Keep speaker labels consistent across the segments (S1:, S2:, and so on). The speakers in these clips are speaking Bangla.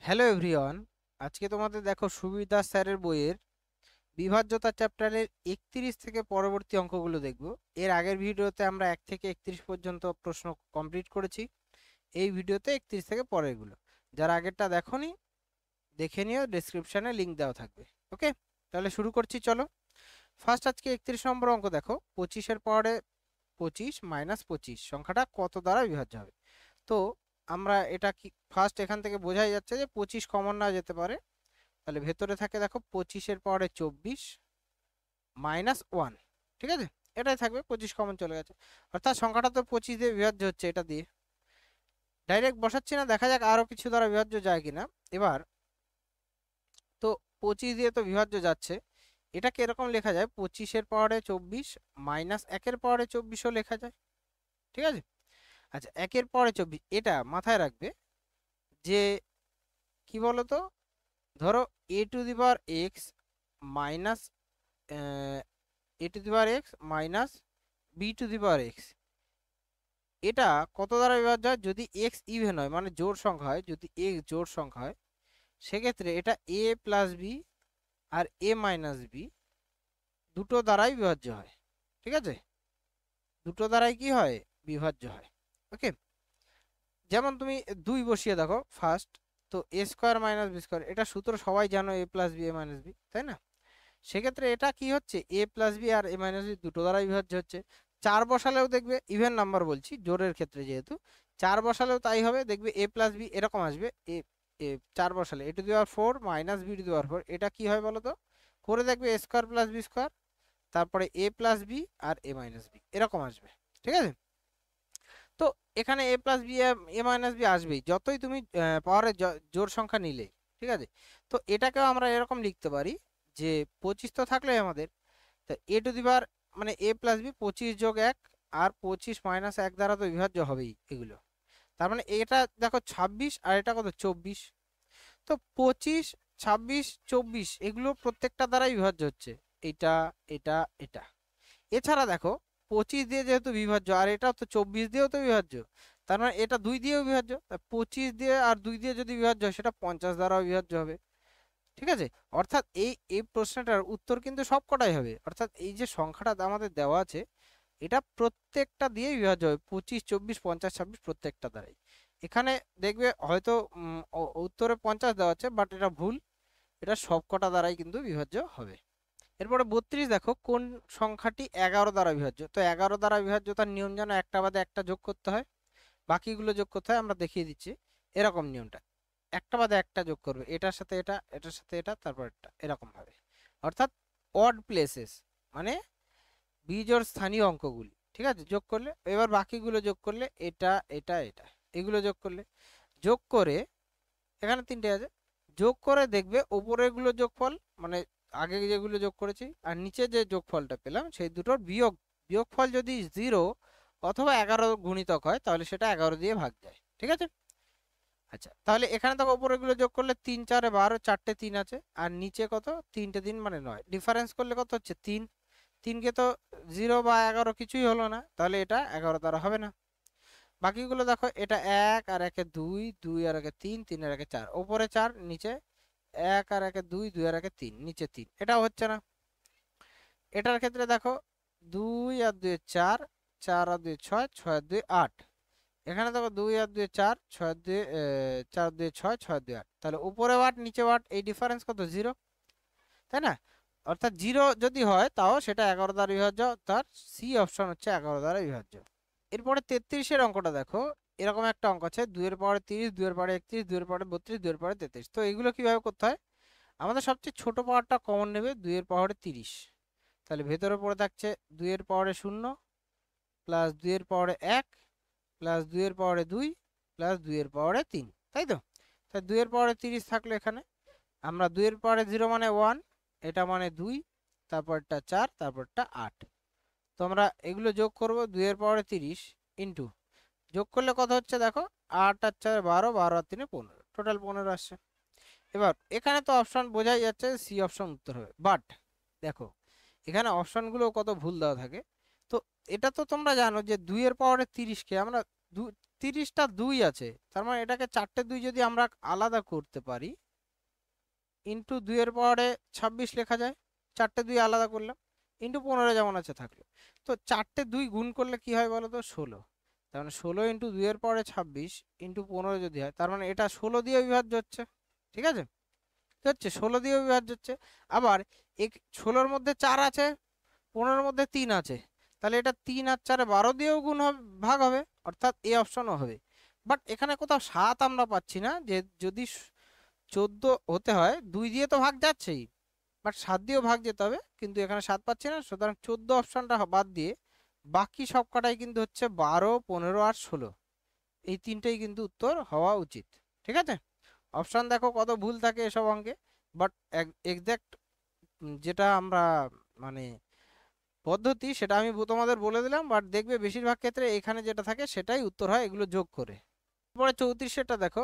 S1: Hello everyone. আজকে তোমাদের দেখো সুবিধা স্যারের বইয়ের বিভাজ্যতা চ্যাপ্টারের 31 থেকে পরবর্তী অঙ্কগুলো দেখব। এর আগের ভিডিওতে আমরা 1 থেকে 31 পর্যন্ত প্রশ্ন কমপ্লিট করেছি। এই ভিডিওতে 31 থেকে পরেরগুলো, যারা আগেরটা দেখোনি দেখে নিও, ডেসক্রিপশনে লিংক দেওয়া থাকবে। ওকে, তাহলে শুরু করছি, চলো। ফার্স্ট আজকে 31 নম্বর অঙ্ক দেখো, 25-এর পরে 25 মাইনাস 25 সংখ্যাটা কত দ্বারা বিভাজ্য হবে। তো আমরা এটা কি ফার্স্ট এখান থেকে বোঝাই যাচ্ছে যে 25 কমন না যেতে পারে, তাহলে ভেতরে থাকে দেখো 25-এর পরে 24 মাইনাস 1। ঠিক আছে, এটাই থাকবে, 25 কমন চলে গেছে, অর্থাৎ সংখ্যাটা তো 25 দিয়ে বিভাজ্য হচ্ছে। এটা দিয়ে ডাইরেক্ট বসাচ্ছি না, দেখা যাক আরো কিছু দ্বারা বিভাজ্য যায় কিনা। এবার তো 25 দিয়ে তো বিভাজ্য যাচ্ছে, এটাকে এরকম লেখা যায় 25-এর পাওয়ারে 24 মাইনাস 1-এর পাওয়ারে 24ও লেখা যায়। ঠিক আছে, আচ্ছা 1-এর পাওয়ারে 24 এটা মাথায় রাখবে যে কি বলতো, ধরো A to the power X minus A to the power X minus B to the power X, এটা কত দ্বারা বিভাজ্য হয়? যদি এক্স ইভেন হয়, মানে জোড় সংখ্যা হয়, যদি এক্স জোড় সংখ্যা হয়, সেক্ষেত্রে এটা এ প্লাস বি আর এ মাইনাস বি দুটো দ্বারাই বিভাজ্য হয়। ঠিক আছে, দুটো দ্বারাই কি হয়? বিভাজ্য হয়। ওকে, যেমন তুমি 2 বসিয়ে দেখো ফার্স্ট, তো এ স্কোয়ার মাইনাস বি স্কোয়ার, এটা সূত্র সবাই জানো, এ plus B A minus B, তাই না? সেক্ষেত্রে এটা কি হচ্ছে, এ প্লাস বি আর এ মাইনাস বি দুটো দ্বারাই বিভাজ্য হচ্ছে। 4 বসালেও দেখবে, ইভেন নাম্বার বলছি, জোরের ক্ষেত্রে যেহেতু 4 বসালেও তাই হবে, দেখবে এ প্লাস বি এরকম আসবে। এ এ 4 বসালে A to the power 4 minus B to the power 4, এটা কি হয় বলো তো? করে দেখবে A square plus B square, তারপরে এ প্লাস বি আর এ মাইনাস বি এরকম আসবে। ঠিক আছে, তো এখানে A plus B A minus B আসবেই, যতই তুমি পাওয়ারের জোড় সংখ্যা নিলে। ঠিক আছে, তো এটাকেও আমরা এরকম লিখতে পারি যে 25 তো থাকলে আমাদের, তা এ টু দি পাওয়ার মানে এ প্লাস বি 25 যোগ 1, আর 25 - 1 দ্বারা তো বিভাজ্য হবেই এগুলো। তার মানে এটা দেখো 26 আর এটা কত 24, তো 25 26 24 এগুলো প্রত্যেকটা দ্বারাই বিভাজ্য হচ্ছে। এটা এটা এটা এছাড়া দেখো 25 দিয়ে যেহেতু বিভাজ্য, আর এটা তো 24 দিয়েও তো বিভাজ্য, তার মানে এটা 2 দিয়েও বিভাজ্য। 25 দিয়ে আর 2 দিয়ে যদি বিভাজ্য হয়, সেটা 50 দ্বারাও বিভাজ্য হবে। ঠিক আছে, অর্থাৎ এই এই প্রশ্নটার উত্তর কিন্তু সব কটাই হবে, অর্থাৎ এই যে সংখ্যাটা আমাদের দেওয়া আছে, এটা প্রত্যেকটা দিয়ে বিভাজ্য হবে, 25 24 50 26 প্রত্যেকটা দ্বারাই। এখানে দেখবে হয়তো উত্তরে 50 দেওয়া আছে, বাট এটা ভুল, এটা সব কটা দ্বারাই কিন্তু বিভাজ্য হবে। এরপরে 32 দেখো, কোন সংখ্যাটি 11 দ্বারা বিভাজ্য। তো 11 দ্বারা বিভাজ্যতার নিয়ম যেন একটা বাদে একটা যোগ করতে হয়, বাকিগুলো যোগ করতে হয়, আমরা দেখিয়ে দিচ্ছি এরকম নিয়মটা। একটা বাদে একটা যোগ করবে, এটার সাথে এটা, এটার সাথে এটা, তারপর এটা, এরকম ভাবে। অর্থাৎ অড প্লেসেস মানে বিজোড় স্থানীয় অঙ্কগুলি, ঠিক আছে, যোগ করলে, এবার বাকিগুলো যোগ করলে, এটা এটা এটা এগুলো যোগ করলে, যোগ করে এখানে তিনটে আছে, যোগ করে দেখবে ওপরের গুলো যোগফল, মানে আগে যেগুলো যোগ করেছি আর নিচে যে যোগফলটা পেলাম সেই দুটোর বিয়োগ, বিয়োগফল যদি 0 অথবা 11 গুণিতক হয়, তাহলে সেটা 11 দিয়ে ভাগ যায়। ঠিক আছে, আচ্ছা তাহলে এখানে দেখো উপরে গুলো যোগ করলে 3 4 12, চারটে 3 আছে, আর নিচে কত, তিনটে 3 মানে 9, ডিফারেন্স করলে কত হচ্ছে 3। 3 কে তো 0 বা 11 কিছুই হলো না, তাহলে এটা 11 দ্বারা হবে না। বাকিগুলো দেখো, এটা 1 আর 1 এ 2, 2 আর 1 এ 3, 3 আর 1 এ 4, উপরে 4 নিচে 1 আর 1 এ 2, 2 আর 1 এ 3, নিচে 3, এটাও হচ্ছে না। এটার ক্ষেত্রে দেখো 2 আর 2 এ 4, 4 আর 2 এ 6, 6 আর 2 এ 8, এখানে দেখো 2 আর 2 এ 4, 6 আর 2 এ 4 আর 2 এ 6, 6 আর 2 এ 8, তাহলে উপরে 8 নিচে 8, এই ডিফারেন্স কত 0, তাই না? অর্থাৎ 0 যদি হয় তাও সেটা 11 দ্বারা বিভাজ্য, তার সি অপশন হচ্ছে 11 দ্বারা বিভাজ্য। এরপরে 33-এর অঙ্কটা দেখো, এরকম একটা অঙ্ক আছে 2 এর পাওয়ারে 30, 2 এর পাওয়ারে 31, 2 এর পাওয়ারে 32, 2 এর পাওয়ারে 33। তো এগুলো কিভাবে করতে হয়, আমাদের সবচেয়ে ছোট পাওয়ারটা কমন নেবে, 2 এর পাওয়ারে 30, তাহলে ভেতরে পড়ে থাকছে 2 এর পাওয়ারে 0 প্লাস 2 এর পাওয়ারে 1 প্লাস 2 এর পাওয়ারে 2 প্লাস 2 এর পাওয়ারে 3, তাই তো? তাই 2 এর পাওয়ারে 30 থাকলো এখানে, আমরা 2 এর পাওয়ারে 0 মানে 1, এটা মানে 2, তারপরটা 4, তারপরটা 8, তো আমরা এগুলো যোগ করব, 2 এর পাওয়ারে 30 ইন্টু, যোগ করলে কত হচ্ছে দেখো, 8 আর 4 12, 12 আর 3 15, টোটাল 15 আসছে। এবার এখানে তো অপশন বোঝাই যাচ্ছে সি অপশন উত্তর হবে, বাট দেখো এখানে অপশনগুলো কত ভুল দেওয়া থাকে। তো এটা তো তোমরা জানো যে 2 এর পাওয়ারে 30 কে আমরা 32টা 2 আছে, তার মানে এটাকে 4টে 2 যদি আমরা আলাদা করতে পারি, ইন্টু 2 এর পাওয়ারে 26 লেখা যায়, 4টে 2 আলাদা করলাম, ইন্টু 15 যেমন আছে থাকলো। তো 4টে 2 গুণ করলে কি হয় বলো তো? 16। তার মানে 16 ইন্টু 2 এর পাওয়ারে 26 ইন্টু 15 যদি হয়, তার মানে এটা 16 দিয়ে বিভাজ্য হচ্ছে। ঠিক আছে, কি হচ্ছে? 16 দিয়ে বিভাজ্য হচ্ছে। আবার 16-র মধ্যে 4 আছে, 15-র মধ্যে 3 আছে, তাহলে এটা 3 আর 4 12 দিয়েও গুণ হবে, ভাগ হবে, অর্থাৎ এই অপশনও হবে। বাট এখানে কোথাও 7 আমরা পাচ্ছি না, যে যদি 14 হতে হয় 2 দিয়ে তো ভাগ যাচ্ছেই, বাট 7 দিয়েও ভাগ যেতে হবে, কিন্তু এখানে 7 পাচ্ছি না, সুতরাং 14 অপশনটা বাদ দিয়ে বাকি সব কটাই কিন্তু হচ্ছে 12, 15 আর 16, এই তিনটেই কিন্তু উত্তর হওয়া উচিত। ঠিক আছে, অপশন দেখো কত ভুল থাকে এসব অঙ্কে, বাট এক্সাক্ট যেটা আমরা মানে পদ্ধতি সেটা আমি তোমাদের বলে দিলাম, বাট দেখবে বেশিরভাগ ক্ষেত্রে এখানে যেটা থাকে সেটাই উত্তর হয় এগুলো যোগ করে। তারপরে 34টা দেখো,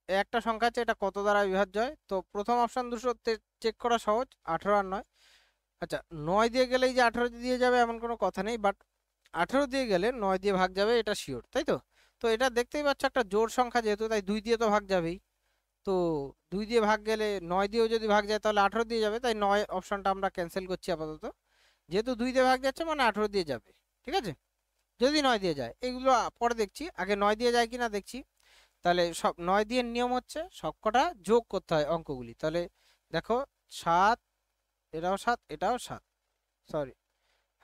S1: একটা সংখ্যা আছে, এটা কত দ্বারা বিভাজ্য হয়? তো প্রথম অপশন দুটো চেক করা সহজ, 18 আর 9। আচ্ছা, 9 দিয়ে গেলেই যে 18 দিয়ে যাবে এমন কোনো কথা নেই, বাট 18 দিয়ে গেলে 9 দিয়ে ভাগ যাবে, এটা শিওর, তাই তো? তো এটা দেখতেই পাচ্ছ একটা জোড় সংখ্যা যেহেতু, তাই 2 দিয়ে তো ভাগ যাবেই। তো 2 দিয়ে ভাগ গেলে 9 দিয়েও যদি ভাগ যায় তাহলে 18 দিয়ে যাবে, তাই 9 অপশনটা আমরা ক্যান্সেল করছি আপাতত। যেহেতু 2 দিয়ে ভাগ যাচ্ছে মানে 18 দিয়ে যাবে। ঠিক আছে, যদি 9 দিয়ে যায়, এগুলো পরে দেখছি, আগে 9 দিয়ে যায় কিনা দেখছি। তাহলে সব 9 দিয়ে নিয়ম হচ্ছে সবকটা যোগ করতে হয় অঙ্কগুলি। তাহলে দেখো 7, এটাও 7, এটাও 7, সরি,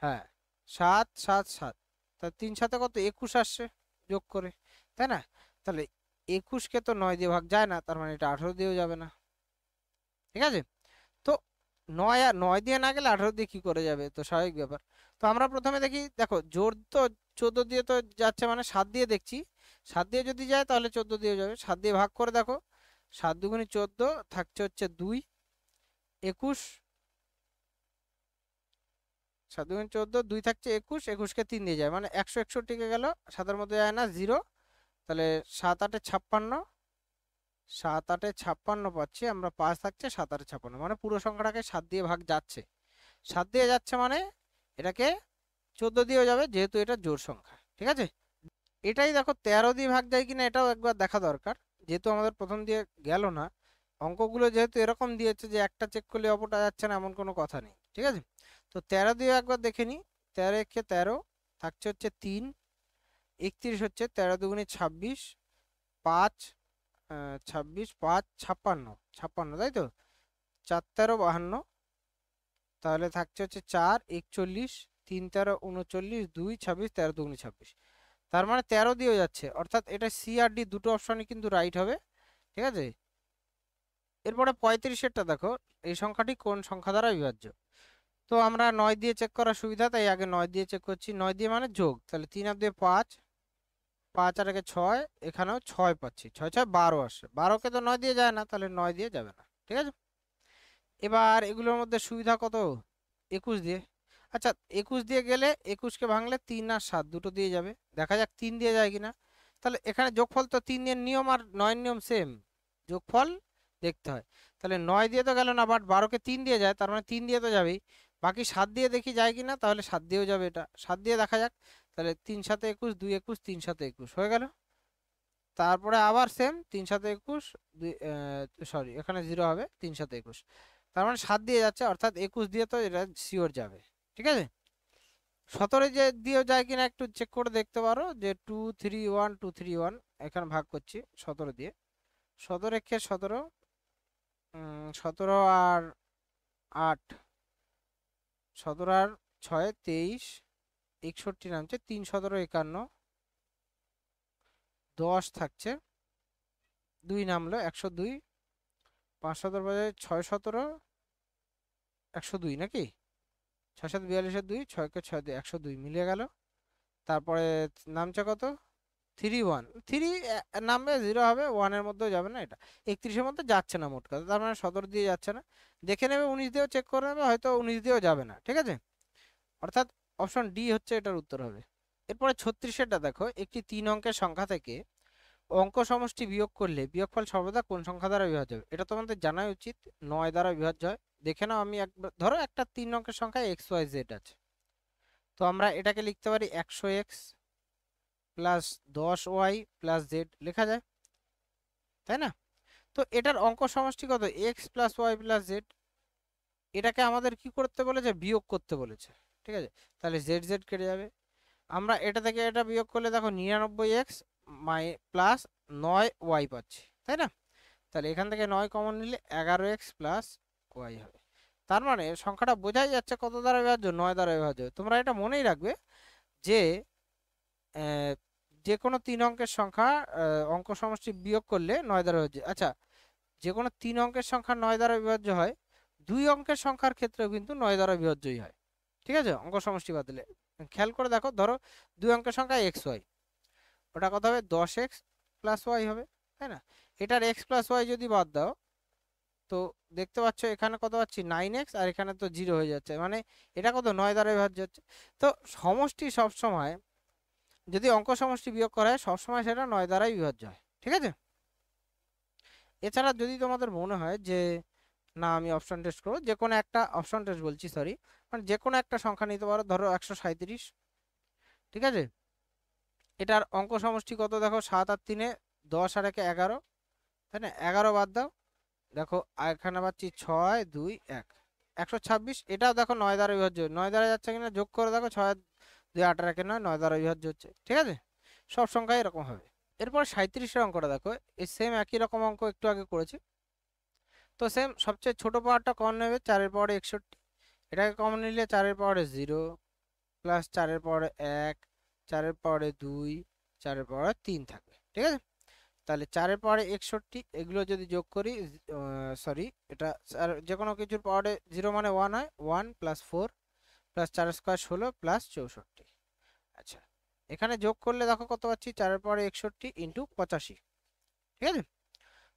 S1: হ্যাঁ 7 7 7, তা 3 সাথে কত 21 আসছে যোগ করে, তাই না? তাহলে 21কে তো 9 দিয়ে ভাগ যায় না, তার মানে এটা 18 দিয়েও যাবে না। ঠিক আছে, তো 9 দিয়ে না গেলে 18 দিয়ে কি করে যাবে, তো স্বাভাবিক ব্যাপার। তো আমরা প্রথমে দেখি, দেখো জোর তো 14 দিয়ে তো যাচ্ছে, মানে 7 দিয়ে দেখছি, 7 দিয়ে যদি যায় তাহলে 14 দিয়ে যাবে। 7 দিয়ে ভাগ করে দেখো, 7 দুগুণে 14, থাকছে হচ্ছে 2, 21, 7 দুগুণে 14, 2 থাকছে 21, 21কে 3 দিয়ে যায় মানে 161 গেল, 7-এর মধ্যে যায় না, 0। তাহলে 7 8 56, 7 8 56 পাচ্ছি আমরা, 5 থাকছে 7 8 56, মানে পুরো সংখ্যাটাকে 7 দিয়ে ভাগ যাচ্ছে। 7 দিয়ে যাচ্ছে মানে এটাকে 14 দিয়েও যাবে, যেহেতু এটা জোড় সংখ্যা। ঠিক আছে, এটাই দেখো 13 দিয়ে ভাগ যায় কিনা এটাও একবার দেখা দরকার, যেহেতু আমাদের প্রথম দিয়ে গেল না। অঙ্কগুলো যেহেতু এরকম দিয়েছে যে একটা চেক করলে অপরটা যাচ্ছে না, এমন কোনো কথা নেই। ঠিক আছে, তো 13 দিয়ে একবার দেখে নি, 13 একে 13, থাকছে হচ্ছে 3, 31 হচ্ছে 13 দুগুণে 26, 5 26, 5 56, 56 তাই তো, 4 13 52, তাহলে থাকছে হচ্ছে 4 41, 3 13 39, 2 26, 13 দুগুণে 26, তার মানে 13 দিয়েও যাচ্ছে, অর্থাৎ এটা সি আর ডি দুটো অপশনই কিন্তু রাইট হবে। ঠিক আছে, এরপরে 35-এরটা দেখো, এই সংখ্যাটি কোন সংখ্যা দ্বারা বিভাজ্য? তো আমরা 9 দিয়ে চেক করার সুবিধা, তাই আগে 9 দিয়ে চেক করছি। 9 দিয়ে মানে যোগ, তাহলে 3 আর 2 5, 5 আর 1 6, এখানেও 6 পাচ্ছি, 6 6 12 আসছে, 12কে তো 9 দিয়ে যায় না, তাহলে 9 দিয়ে যাবে না। ঠিক আছে, এবার এগুলোর মধ্যে সুবিধা কত? 21 দিয়ে। আচ্ছা, 21 দিয়ে গেলে 21কে ভাঙলে 3 আর 7 দুটো দিয়ে যাবে, দেখা যাক 3 দিয়ে যায় কিনা। তাহলে এখানে যোগফল তো 3 এর নিয়ম আর 9 এর নিয়ম সেম, যোগফল দেখতে হয়। তাহলে 9 দিয়ে তো গেল না, বাট 12কে 3 দিয়ে যায়, তার মানে 3 দিয়ে তো যাবেই। বাকি 7 দিয়ে দেখি যায় কিনা, তাহলে 7 দিয়েও যাবে, এটা 7 দিয়ে দেখা যাক। তাহলে 3 7 21, 2 21, 3 7 21 হয়ে গেল। তারপরে আবার সেম 3 7 21, সরি এখানে 0 হবে, 3 7 21, তার মানে 7 দিয়ে যাচ্ছে, অর্থাৎ 21 দিয়ে তো এটা শিওর যাবে। ঠিক আছে, 17 যে দিয়েও যায় কিনা একটু চেক করে দেখতে পারো, যে 2 3 1 2 3 1, এখানে ভাগ করছি 17 দিয়ে, 17 একে 17, 17 আর 8, 17 আর 6 23, 61 নামছে, 3 17 51, 10 থাকছে, 2 নামলো 102, 5 17 বাজে 6 17, 102 নাকি, 6 7 42 2, 6 কে 6 দিয়ে 102 মিলিয়ে গেল। তারপরে নামছে কত, 3 1, 3 নামবে, 0 হবে, 1 এর মধ্যেও যাবে না, এটা 31-এর মধ্যে যাচ্ছে না মোট কথা, তার মানে 17 দিয়ে যাচ্ছে না। দেখে নেবে 19 দিয়েও চেক করে নেবে, হয়তো 19 দিয়েও যাবে না। ঠিক আছে, অর্থাৎ অপশন ডি হচ্ছে এটার উত্তর হবে। এরপরে 36-এরটা দেখো, একটি 3 অঙ্কের সংখ্যা থেকে অঙ্ক সমষ্টি বিয়োগ করলে বিয়োগফল সর্বদা কোন সংখ্যা দ্বারা বিভাজ্য হবে? এটা তোমাদের জানাই উচিত, 9 দ্বারা বিভাজ্য হয়। দেখে নাও, আমি একবার ধরো একটা 3 অঙ্কের সংখ্যা এক্স ওয়াই জেড আছে, তো আমরা এটাকে লিখতে পারি 100x plus 10y plus Z লেখা যায়, তাই না? তো এটার অঙ্ক সমষ্টি কত, X plus Y plus Z. এটাকে আমাদের কি করতে বলেছে, বিয়োগ করতে বলেছে, ঠিক আছে? তাহলে জেড জেড কেটে যাবে। আমরা এটা থেকে এটা বিয়োগ করলে দেখো 99x প্লাস 9y পাচ্ছি, তাই না? তাহলে এখান থেকে 9 কমন নিলে 11x প্লাস ওয়াই হবে। তার মানে সংখ্যাটা বোঝাই যাচ্ছে কত দ্বারা বিভাজ্য, 9 দ্বারা বিভাজ্য। তোমরা এটা মনেই রাখবে যে যে কোনো 3 অঙ্কের সংখ্যা অঙ্ক সমষ্টি বিয়োগ করলে 9 দ্বারা বিভাজ্য। আচ্ছা, যে কোনো 3 অঙ্কের সংখ্যা 9 দ্বারা বিভাজ্য হয়, 2 অঙ্কের সংখ্যার ক্ষেত্রেও কিন্তু 9 দ্বারা বিভাজ্যই হয়, ঠিক আছে? অঙ্ক সমষ্টি বাদ দিলে খেয়াল করে দেখো, ধরো 2 অঙ্কের সংখ্যা এক্স ওয়াই, ওটা কত হবে, 10x প্লাস ওয়াই হবে, তাই না? এটার x প্লাস ওয়াই যদি বাদ দাও, তো দেখতে পাচ্ছ এখানে কত পাচ্ছি, 9x, আর এখানে তো 0 হয়ে যাচ্ছে, মানে এটা কত, 9 দ্বারা বিভাজ্য হচ্ছে। তো সমষ্টি সবসময়, যদি অঙ্ক সমষ্টি বিয়োগ করা হয়, সবসময় সেটা 9 দ্বারাই বিভাজ্য হয়, ঠিক আছে? এছাড়া যদি তোমাদের মনে হয় যে না আমি অপশন টেস্ট করবো, যে কোনো একটা অপশন টেস্ট বলছি, সরি, মানে যে কোনো একটা সংখ্যা নিতে পারো, ধরো 137, ঠিক আছে? এটার অঙ্ক সমষ্টি কত দেখো, 7 আর 3 10 আর 1 11, তাই না? 11 বাদ দাও, দেখো এখানে পাচ্ছি 6 2 1, 126। এটাও দেখো 9 দ্বারা বিভাজ্য, 9 দ্বারা যাচ্ছে কিনা যোগ করে দেখো, 6 2 8 আর 1 9, 9 দ্বারা বিভাজ্য হচ্ছে, ঠিক আছে? সব সংখ্যাই এরকম হবে। এরপর 37-এর অঙ্কটা দেখো, এই সেম একই রকম অঙ্ক একটু আগে করেছি। তো সেম সবচেয়ে ছোট পাওয়ারটা কমন নেবে, 4-এর পাওয়ারে 61, এটাকে কমন নিলে 4-এর পাওয়ারে 0 প্লাস 4-এর পাওয়ারে 1, 4-এর পাওয়ারে 2, 4-এর পাওয়ারে 3 থাকবে, ঠিক আছে? তাহলে 4-এর পাওয়ারে 61, এগুলো যদি যোগ করি, সরি, এটা যে কোনো কিছুর পাওয়ারে 0 মানে 1 হয়, 1 প্লাস 4 প্লাস 4 স্কোয়ার 16 প্লাস 64। আচ্ছা, এখানে যোগ করলে দেখো কত পাচ্ছি, 4-এর পাওয়ারে 61 ইন্টু 85, ঠিক আছে?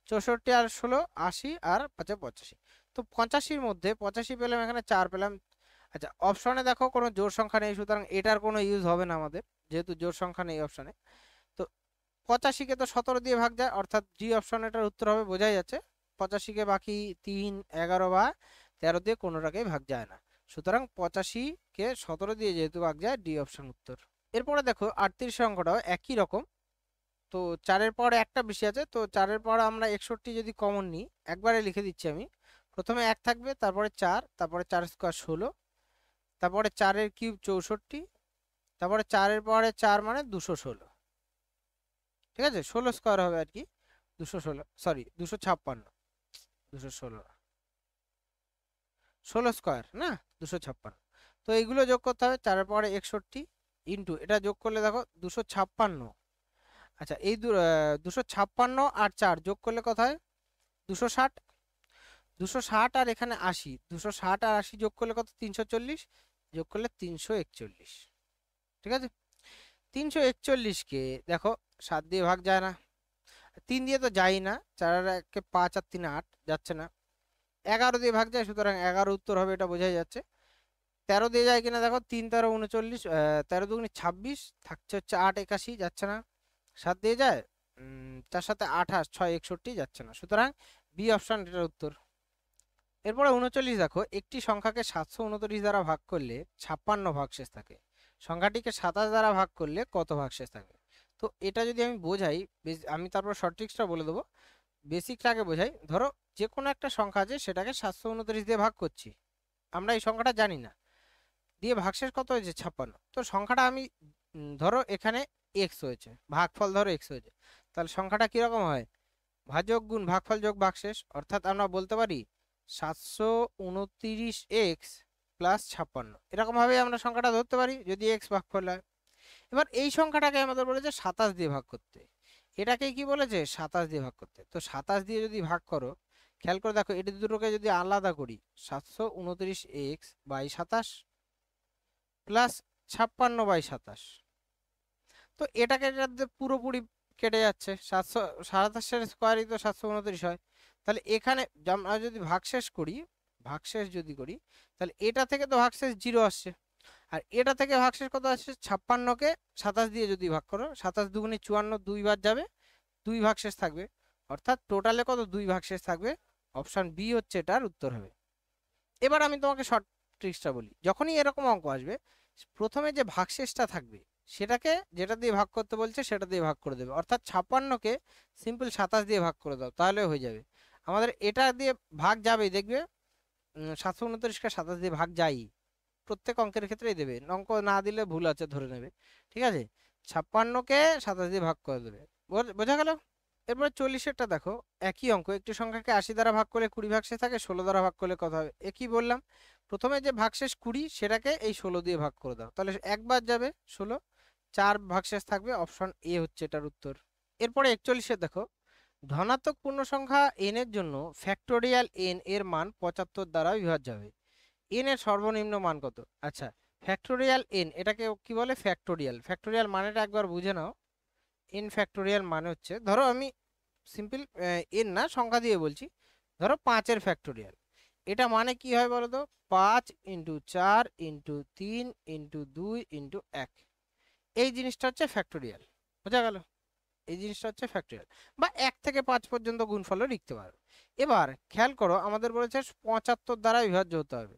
S1: 64 আর 16 80, আর 5 85। তো 85-র মধ্যে 85 পেলাম, এখানে 4 পেলাম। আচ্ছা, অপশনে দেখো কোনো জোড় সংখ্যা নেই, সুতরাং এটার কোনো ইউজ হবে না আমাদের, যেহেতু জোড় সংখ্যা নেই অপশনে। তো 85-কে তো 17 দিয়ে ভাগ যায়, অর্থাৎ জি অপশন এটার উত্তর হবে, বোঝাই যাচ্ছে। 85-কে বাকি 3 11 বা 13 দিয়ে কোনোটাকেই ভাগ যায় না, সুতরাং 85-কে 17 দিয়ে যেহেতু ভাগ যায়, ডি অপশন উত্তর। এরপরে দেখো 38 অঙ্কটাও একই রকম। তো 4-এর পরে একটা বেশি আছে, তো 4-এর পরে আমরা 61 যদি কমন নিই, একবারে লিখে দিচ্ছি আমি। প্রথমে 1 থাকবে, তারপরে 4, তারপরে 4 স্কোয়ার 16, তারপরে 4-এর কিউব 64, তারপরে 4-এর পরে 4 মানে 216, ঠিক আছে? 16 স্কোয়ার হবে আর কি, 216, সরি 256, 216 না, 16 স্কোয়ার না, 256। তো এইগুলো যোগ করতে হবে, 4-এর পরে 61 ইন্টু এটা যোগ করলে দেখো 256। আচ্ছা, এই 256 আর 4 যোগ করলে কত হয়, 260। 260 আর এখানে 80, 260 আর 80 যোগ করলে কত, 340, যোগ করলে 341, ঠিক আছে? 341-কে দেখো 7 দিয়ে ভাগ যায় না, 3 দিয়ে তো যাই না, 4 আর 1 5 আর 3 8 যাচ্ছে না, 11 দিয়ে ভাগ যায়, সুতরাং 11 উত্তর হবে, এটা বোঝাই যাচ্ছে। 13 দিয়ে যায় কিনা দেখো, 3 13 39, 13 দুগুণে 26, থাকছে হচ্ছে 8 81, যাচ্ছে না। 7 দিয়ে যায়, 4 সাথে 28, 6 61, যাচ্ছে না, সুতরাং বি অপশন এটার উত্তর। এরপরে 39 দেখো, একটি সংখ্যাকে 729 দ্বারা ভাগ করলে 56 ভাগশেষ থাকে, সংখ্যাটিকে 27 দ্বারা ভাগ করলে কত ভাগশেষ থাকবে? তো এটা যদি আমি বোঝাই, আমি তারপর শর্ট ট্রিক্সটা বলে দেবো, বেসিকটা আগে বোঝাই। ধরো যে কোনো একটা সংখ্যা আছে, সেটাকে 729 দিয়ে ভাগ করছি, আমরা এই সংখ্যাটা জানি না, দিয়ে ভাগশেষ কত হয়েছে, 56। তো সংখ্যাটা আমি ধরো এখানে এক্স হয়েছে, ভাগফল ধরো এক্স হয়েছে, তাহলে সংখ্যাটা কিরকম হয়, ভাজক গুণ ভাগফল যোগ ভাগশেষ, অর্থাৎ আমরা বলতে পারি 729x প্লাস 56, এরকম ভাবে আমরা সংখ্যাটা ধরতে পারি যদি এক্স ভাগফল হয়। এবার এই সংখ্যাটাকে আমাদের বলেছে 27 দিয়ে ভাগ করতে, এটাকে কি বলেছে, 27 দিয়ে ভাগ করতে। তো 27 দিয়ে যদি ভাগ করো, খেয়াল করে দেখো, এটা দুটোকে যদি আলাদা করি, 729x বাই 27 প্লাস 56 বাই 27, তো এটাকে পুরোপুরি কেটে যাচ্ছে, 727-এর স্কোয়ারই তো 729 হয়। তাহলে এখানে আমরা যদি ভাগশেষ করি, ভাগশেষ যদি করি, তাহলে এটা থেকে তো ভাগশেষ 0 আসছে, আর এটা থেকে ভাগশেষ কত আসছে, 56-কে 27 দিয়ে যদি ভাগ করো, 27 দুগুণে 54, 2 বার যাবে, 2 ভাগশেষ থাকবে, অর্থাৎ টোটালে কত, 2 ভাগশেষ থাকবে। অপশন বি হচ্ছে এটার উত্তর হবে। এবার আমি তোমাকে শর্ট ট্রিক্সটা বলি, যখনই এরকম অঙ্ক আসবে, প্রথমে যে ভাগশেষটা থাকবে, সেটাকে যেটা দিয়ে ভাগ করতে বলছে সেটা দিয়ে ভাগ করে দেবে। অর্থাৎ 56কে সিম্পল 27 দিয়ে ভাগ করে দাও, তাহলে হয়ে যাবে। আমাদের এটা দিয়ে ভাগ যাবেই, দেখবে 729কে 27 দিয়ে ভাগ যাই, প্রত্যেক অঙ্কের ক্ষেত্রেই দেবে, অঙ্ক না দিলে ভুল আছে ধরে নেবে। ঠিক আছে, 56কে 27 দিয়ে ভাগ করে দেবে। বোঝা গেল? এরপরে 40-এরটা দেখো, একই অঙ্ক, একটি সংখ্যাকে 80 দ্বারা ভাগ করলে 20 ভাগশেষ থাকে, 16 দ্বারা ভাগ করলে কত হবে? একই বললাম, প্রথমে যে ভাগশেষ 20 সেটাকে এই 16 দিয়ে ভাগ করে দাও, তাহলে একবার যাবে 16, 4 ভাগশেষ থাকবে, অপশন এ হচ্ছে এটার উত্তর। এরপরে 41-এ দেখো, ধনাত্মক পূর্ণ সংখ্যা n এর জন্য ফ্যাক্টোরিয়াল n এর মান 75 দ্বারা বিভাজ্য হবে। n এর সর্বনিম্ন মান কত? আচ্ছা, ফ্যাক্টোরিয়াল n, এটাকে কি বলে? ফ্যাক্টোরিয়াল। ফ্যাক্টোরিয়াল মানেটা একবার বুঝে নাও। n ফ্যাক্টোরিয়াল মানে হচ্ছে, ধরো আমি সিম্পল n না, সংখ্যা দিয়ে বলছি, ধরো 5-এর ফ্যাক্টোরিয়াল। এটা মানে কি হয় বলো তো? 5 × 4 × 3 × 2 × 1, এই জিনিসটা হচ্ছে ফ্যাক্টোরিয়াল। বোঝা গেল? এই জিনিসটা হচ্ছে ফ্যাক্টোরিয়াল, বা 1 থেকে 5 পর্যন্ত গুণফলও লিখতে পারো। এবার খেয়াল করো, আমাদের বলেছে 75 দ্বারা বিভাজ্য হতে হবে,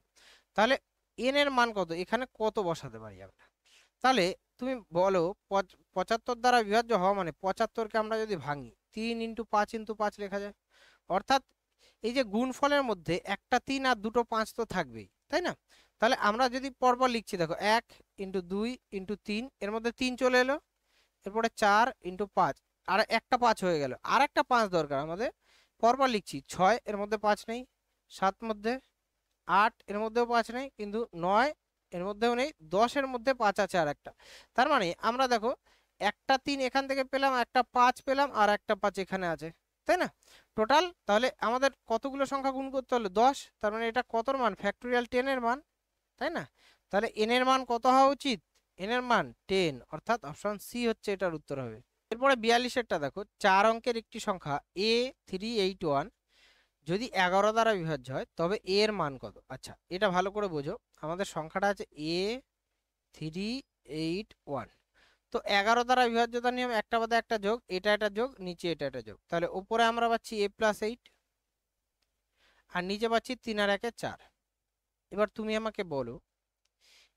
S1: তাহলে n এর মান কত? এখানে কত বসাতে পারি আমরা? তাহলে তুমি বলো, 75 দ্বারা বিভাজ্য হওয়া মানে 75কে আমরা যদি ভাঙি 3 × 5 × 5 লেখা যায়। অর্থাৎ এই যে গুণফলের মধ্যে একটা 3 আর দুটো 5 তো থাকবেই, তাই না? তাহলে আমরা যদি পরপর লিখছি, দেখো 1 × 2 × 3, এর মধ্যে 3 চলে এলো, এরপরে 4 × 5, আর একটা 5 হয়ে গেল, আর একটা 5 দরকার আমাদের। পরপর লিখছি, 6 এর মধ্যে 5 নেই, 7 মধ্যে, 8 এর মধ্যেও 5 নেই, কিন্তু 9 এর মধ্যেও নেই, 10 এর মধ্যে 5 আছে আর একটা। তার মানে আমরা দেখো একটা 3 এখান থেকে পেলাম, একটা 5 পেলাম, আর একটা 5 এখানে আছে, তাই না? টোটাল তাহলে আমাদের কতগুলো সংখ্যা গুণ করতে হলো? 10। তার মানে এটা কতর মান? ফ্যাক্টোরিয়াল 10 এর মান, তাই না? তাহলে n এর মান কত হওয়া উচিত? n এর মান 10, অর্থাৎ অপশন সি হচ্ছে এটার উত্তর হবে। এরপরে 42-এরটা দেখো, 4 অঙ্কের একটি সংখ্যা A381 যদি 11 দ্বারা বিভাজ্য হয় তবে a এর মান কত? আচ্ছা, এটা ভালো করে বোঝো, আমাদের সংখ্যাটা আছে A381, তো 11 দ্বারা বিভাজ্যতার নিয়ম একটা বাদে একটা যোগ, এটা এটা যোগ, নিচে এটা এটা যোগ, তাহলে উপরে আমরা পাচ্ছি a+8 আর নিচে পাচ্ছি 3 আর 1 4। এবার তুমি আমাকে বলো,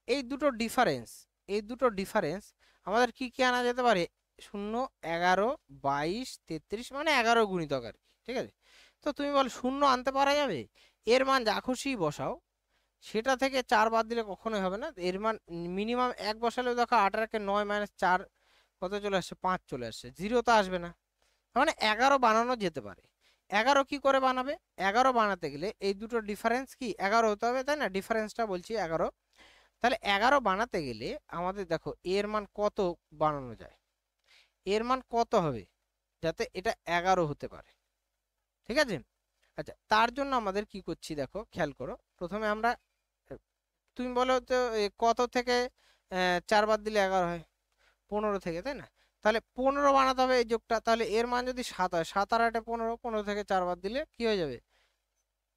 S1: এই দুটো ডিফারেন্স, এই দুটো ডিফারেন্স আমাদের কি কি আনা যেতে পারে? 0, 11, 22, 33, মানে 11 গুণিতক আর কি, ঠিক আছে? তো তুমি বল 0 আনতে পারা যাবে? এর মান যা খুশি বসাও, সেটা থেকে 4 বাদ দিলে কখনোই হবে না। এর মান মিনিমাম 1 বসালেও দেখো 8 আর 1 9 - 4 কত চলে আসছে? 5 চলে আসছে, 0 তো আসবে না। তার মানে 11 বানানো যেতে পারে। 11 কি করে বানাবে? 11 বানাতে গেলে এই দুটো ডিফারেন্স কি 11 হতে হবে, তাই না? ডিফারেন্সটা বলছি 11। তাহলে 11 বানাতে গেলে আমাদের দেখো এর মান কত বানানো যায়, এর মান কত হবে যাতে এটা 11 হতে পারে, ঠিক আছে? আচ্ছা, তার জন্য আমাদের কি করছি দেখো, খেয়াল করো, প্রথমে আমরা, তুমি বলো তো কত থেকে 4 বাদ দিলে 11 হয়? 15 থেকে, তাই না? তাহলে 15 বানাতে হবে এই যোগটা, তাহলে এর মান যদি 7 হয়, 7 আর 8 15, 15 থেকে 4 বাদ দিলে কি হয়ে যাবে?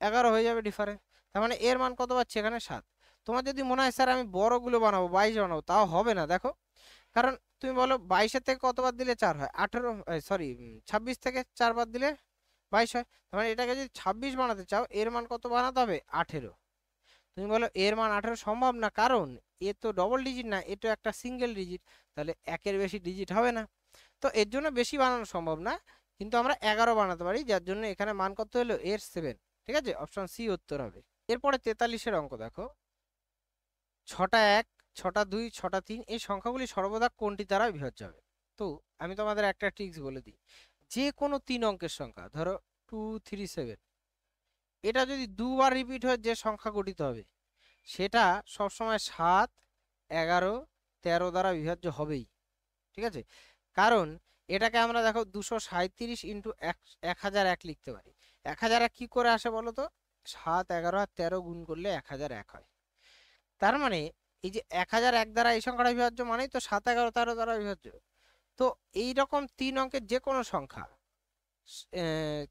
S1: 11 হয়ে যাবে ডিফারেন্স। তার মানে এর মান কত পাচ্ছি এখানে? 7। তোমার যদি মনে হয় স্যার আমি বড়গুলো বানাবো, 22 বানাবো, তাও হবে না, দেখো, কারণ তুমি বলো 22-এর থেকে কত বাদ দিলে 4 হয়? 18, সরি 26 থেকে 4 বাদ দিলে 22 হয়। তার মানে এটাকে যদি 26 বানাতে চাও, এর মান কত বানাতে হবে? 18। তুমি বলো এর মান 18 সম্ভব না, কারণ এ তো ডবল ডিজিট না, এ তো একটা সিঙ্গেল ডিজিট, তাহলে একের বেশি ডিজিট হবে না, তো এর জন্য বেশি বানানো সম্ভব না। কিন্তু আমরা 11 বানাতে পারি, যার জন্য এখানে মান কত হলো? এর 7, ঠিক আছে? অপশন সি উত্তর হবে। এরপরে 43-এর অঙ্ক দেখো, 6টা 1, 6টা 2, 6টা 3, এই সংখ্যাগুলি সর্বদা কোনটি দ্বারা বিভাজ্য হবে? তো আমি তোমাদের একটা ট্রিক্স বলে দিই, যে কোনো 3 অঙ্কের সংখ্যা, ধরো 2 3 7, এটা যদি দুবার রিপিট হয় যে সংখ্যা গঠিত হবে সেটা সবসময় 7, 11, 13 দ্বারা বিভাজ্য হবেই, ঠিক আছে? কারণ এটাকে আমরা দেখো 237 × 1001 লিখতে পারি। 1001 কি করে আসে বলো তো? 7, 11 আর 13 গুণ করলে 1001 হয়। তার মানে এই যে 1001 দ্বারা এই সংখ্যাটা বিভাজ্য মানেই তো 7, 11, 13 দ্বারা বিভাজ্য। তো এই রকম 3 অঙ্কের যে কোনো সংখ্যা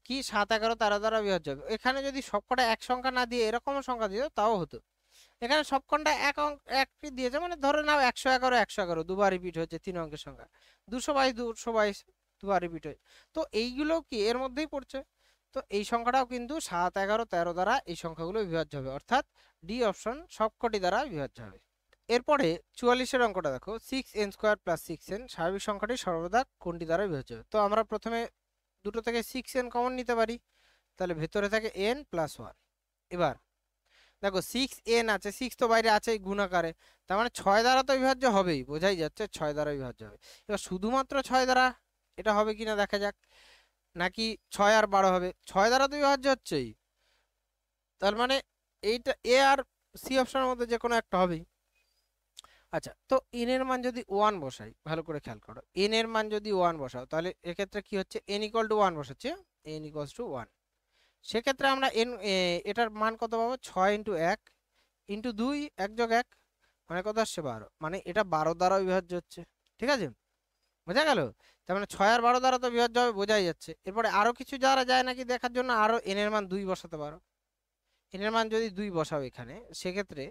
S1: কি 7, 11, 13 দ্বারা বিভাজ্য হবে। এখানে যদি সবকটা এক সংখ্যা না দিয়ে এরকম সংখ্যা দিত তাও হতো। এখানে সবকটা একটি দিয়েছে, মানে ধরে নাও 111, 111 দুবার রিপিট হচ্ছে 3 অঙ্কের সংখ্যা, 222, 222 দুবার রিপিট হয়েছে, তো এইগুলো কি এর মধ্যেই পড়ছে। তো এই সংখ্যাটাও কিন্তু 7, 11, 13 দ্বারা এই সংখ্যাগুলো বিভাজ্য হবে, অর্থাৎ ডি অপশন সবকটি দ্বারা বিভাজ্য হবে। এরপরে 44-এর অঙ্কটা দেখো, 6n² + 6n স্বাভাবিক সংখ্যাটি সর্বদা কোনটি দ্বারা বিভাজ্য? তো আমরা প্রথমে দুটো থেকে 6n কমন নিতে পারি, তাহলে ভেতরে থাকে n + 1। এবার দেখো 6n আছে, 6 তো বাইরে আছে গুণাকারে, তার মানে 6 দ্বারা তো বিভাজ্য হবেই, বোঝাই যাচ্ছে 6 দ্বারা বিভাজ্য হবে। এবার শুধুমাত্র 6 দ্বারা এটা হবে কিনা দেখা যাক, নাকি 6 আর 12 হবে। 6 দ্বারা তো বিভাজ্য হচ্ছেই, তার মানে এইটা এ আর সি অপশনের মধ্যে যে কোনো একটা হবেই। আচ্ছা, তো n এর মান যদি 1 বসাই, ভালো করে খেয়াল করো, n এর মান যদি 1 বসাও তাহলে এক্ষেত্রে কি হচ্ছে, n = 1 বসাচ্ছে, n = 1। সেক্ষেত্রে আমরা এটার মান কত পাবো, 6 × 1 × 2, 1 + 1 মানে কত আসছে, 12, মানে এটা 12 দ্বারা বিভাজ্য হচ্ছে। ঠিক আছে, বোঝা গেল? তার মানে 6 আর 12 দ্বারা তো বিভাজ্য হবে, বোঝাই যাচ্ছে। এরপরে আরো কিছু যারা যায় নাকি দেখার জন্য আরো n এর মান 2 বসাতে পারো। n এর মান যদি 2 বসাও এখানে, সেক্ষেত্রে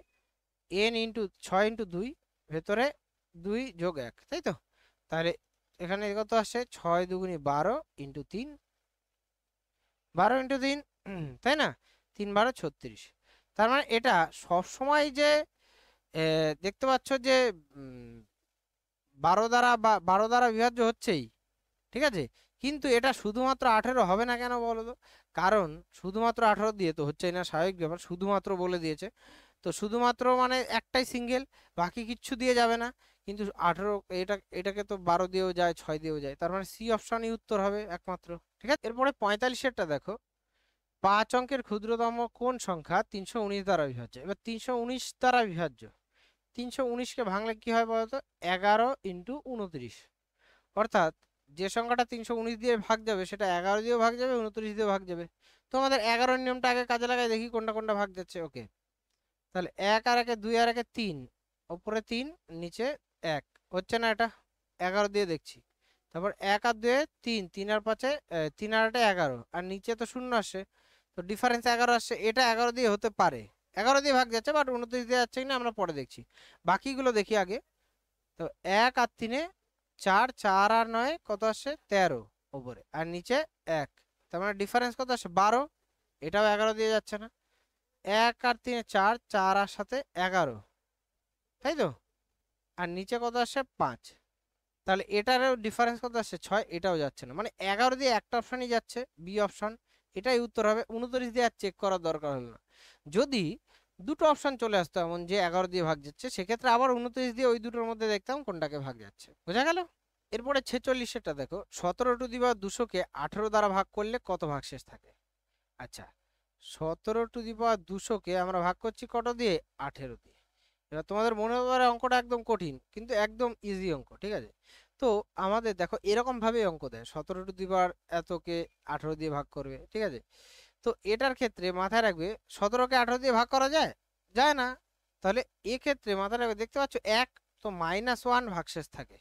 S1: n × 6 × 2 ভেতরে 2 + 1, তাই তো? তাহলে এখানে কত আসছে, 6 × 2 = 12 × 3, 12 × 3, তাই না? 3 × 12 = 36। তার মানে এটা সব সময় যে দেখতে পাচ্ছ যে 12 দ্বারা বা 12 দ্বারা বিভাজ্য হচ্ছেই, ঠিক আছে, কিন্তু এটা শুধুমাত্র 18 হবে না কেন বলো তো? কারণ শুধুমাত্র 18 দিয়ে তো হচ্ছেই না, স্বাভাবিক ব্যাপার, শুধুমাত্র বলে দিয়েছে। তো শুধুমাত্র মানে একটাই সিঙ্গেল, বাকি কিচ্ছু দিয়ে যাবে না। কিন্তু 18 এটাকে তো 12 দিয়েও যায়, 6 দিয়েও যায়, তার মানে সি অপশনই উত্তর হবে একমাত্র। ঠিক আছে, এরপরে 45-এরটা দেখো, 5 অঙ্কের ক্ষুদ্রতম কোন সংখ্যা 319 দ্বারা বিভাজ্য? এবার 319 দ্বারা বিভাজ্য, 319-কে ভাঙলে কি হয় বলতো, 11 × 29। অর্থাৎ যে সংখ্যাটা 319 দিয়ে ভাগ যাবে সেটা 11 দিয়েও ভাগ যাবে, 29 দিয়েও ভাগ যাবে। তো আমাদের 11-র নিয়মটা আগে কাজে লাগাই, দেখি কোনটা কোনটা ভাগ যাচ্ছে। ওকে, তাহলে 1 আর 1 2 আর 1 3, উপরে 3 নিচে 1, হচ্ছে না এটা? 11 দিয়ে দেখছি। তারপর 1 আর 2 3, 3 আর 5 3 আর 8 11, আর নিচে তো 0 আসে, তো ডিফারেন্স 11 আসছে, এটা 11 দিয়ে হতে পারে, 11 দিয়ে ভাগ যাচ্ছে, বাট 29 দিয়ে যাচ্ছে কিনা আমরা পরে দেখছি। বাকিগুলো দেখি আগে। তো 1 আর 3 4, 4 আর 9 কত আসছে, 13 উপরে, আর নিচে 1, তার মানে ডিফারেন্স কত আসছে, 12, এটাও 11 দিয়ে যাচ্ছে না। 1 আর 3 4, 4 আর 7 11, তাই তো? আর নিচে কত আসছে, 5, তাহলে এটারও ডিফারেন্স কত আসছে, 6, এটাও যাচ্ছে না, মানে 11 দিয়ে একটা অপশনই যাচ্ছে, বি অপশন, এটাই উত্তর হবে। 29 দিয়ে আর চেক করার দরকার হলো না। যদি দুটো অপশন চলে আসতো এমন যে 11 দিয়ে ভাগ যাচ্ছে, সেক্ষেত্রে আবার 29 দিয়ে ওই দুটোর মধ্যে দেখতাম কোনটাকে ভাগ যাচ্ছে, বোঝা গেল? এরপরে 46-এটা দেখো, 17^200-কে 18 দ্বারা ভাগ করলে কত ভাগশেষ থাকে? আচ্ছা, 17^200-কে আমরা ভাগ করছি কত দিয়ে, 18 দিয়ে। এবার তোমাদের মনে হতে পারে অঙ্কটা একদম কঠিন, কিন্তু একদম ইজি অঙ্ক, ঠিক আছে? তো আমাদের দেখো এরকম ভাবে অঙ্ক দেয়, 17^এতকে 18 দিয়ে ভাগ করবে, ঠিক আছে? তো এটার ক্ষেত্রে মাথায় রাখবে, 17-কে 18 দিয়ে ভাগ করা যায়, যায় না। তাহলে এক্ষেত্রে মাথায় রাখবে, দেখতে পাচ্ছ 1, তো -1 ভাগশেষ থাকে।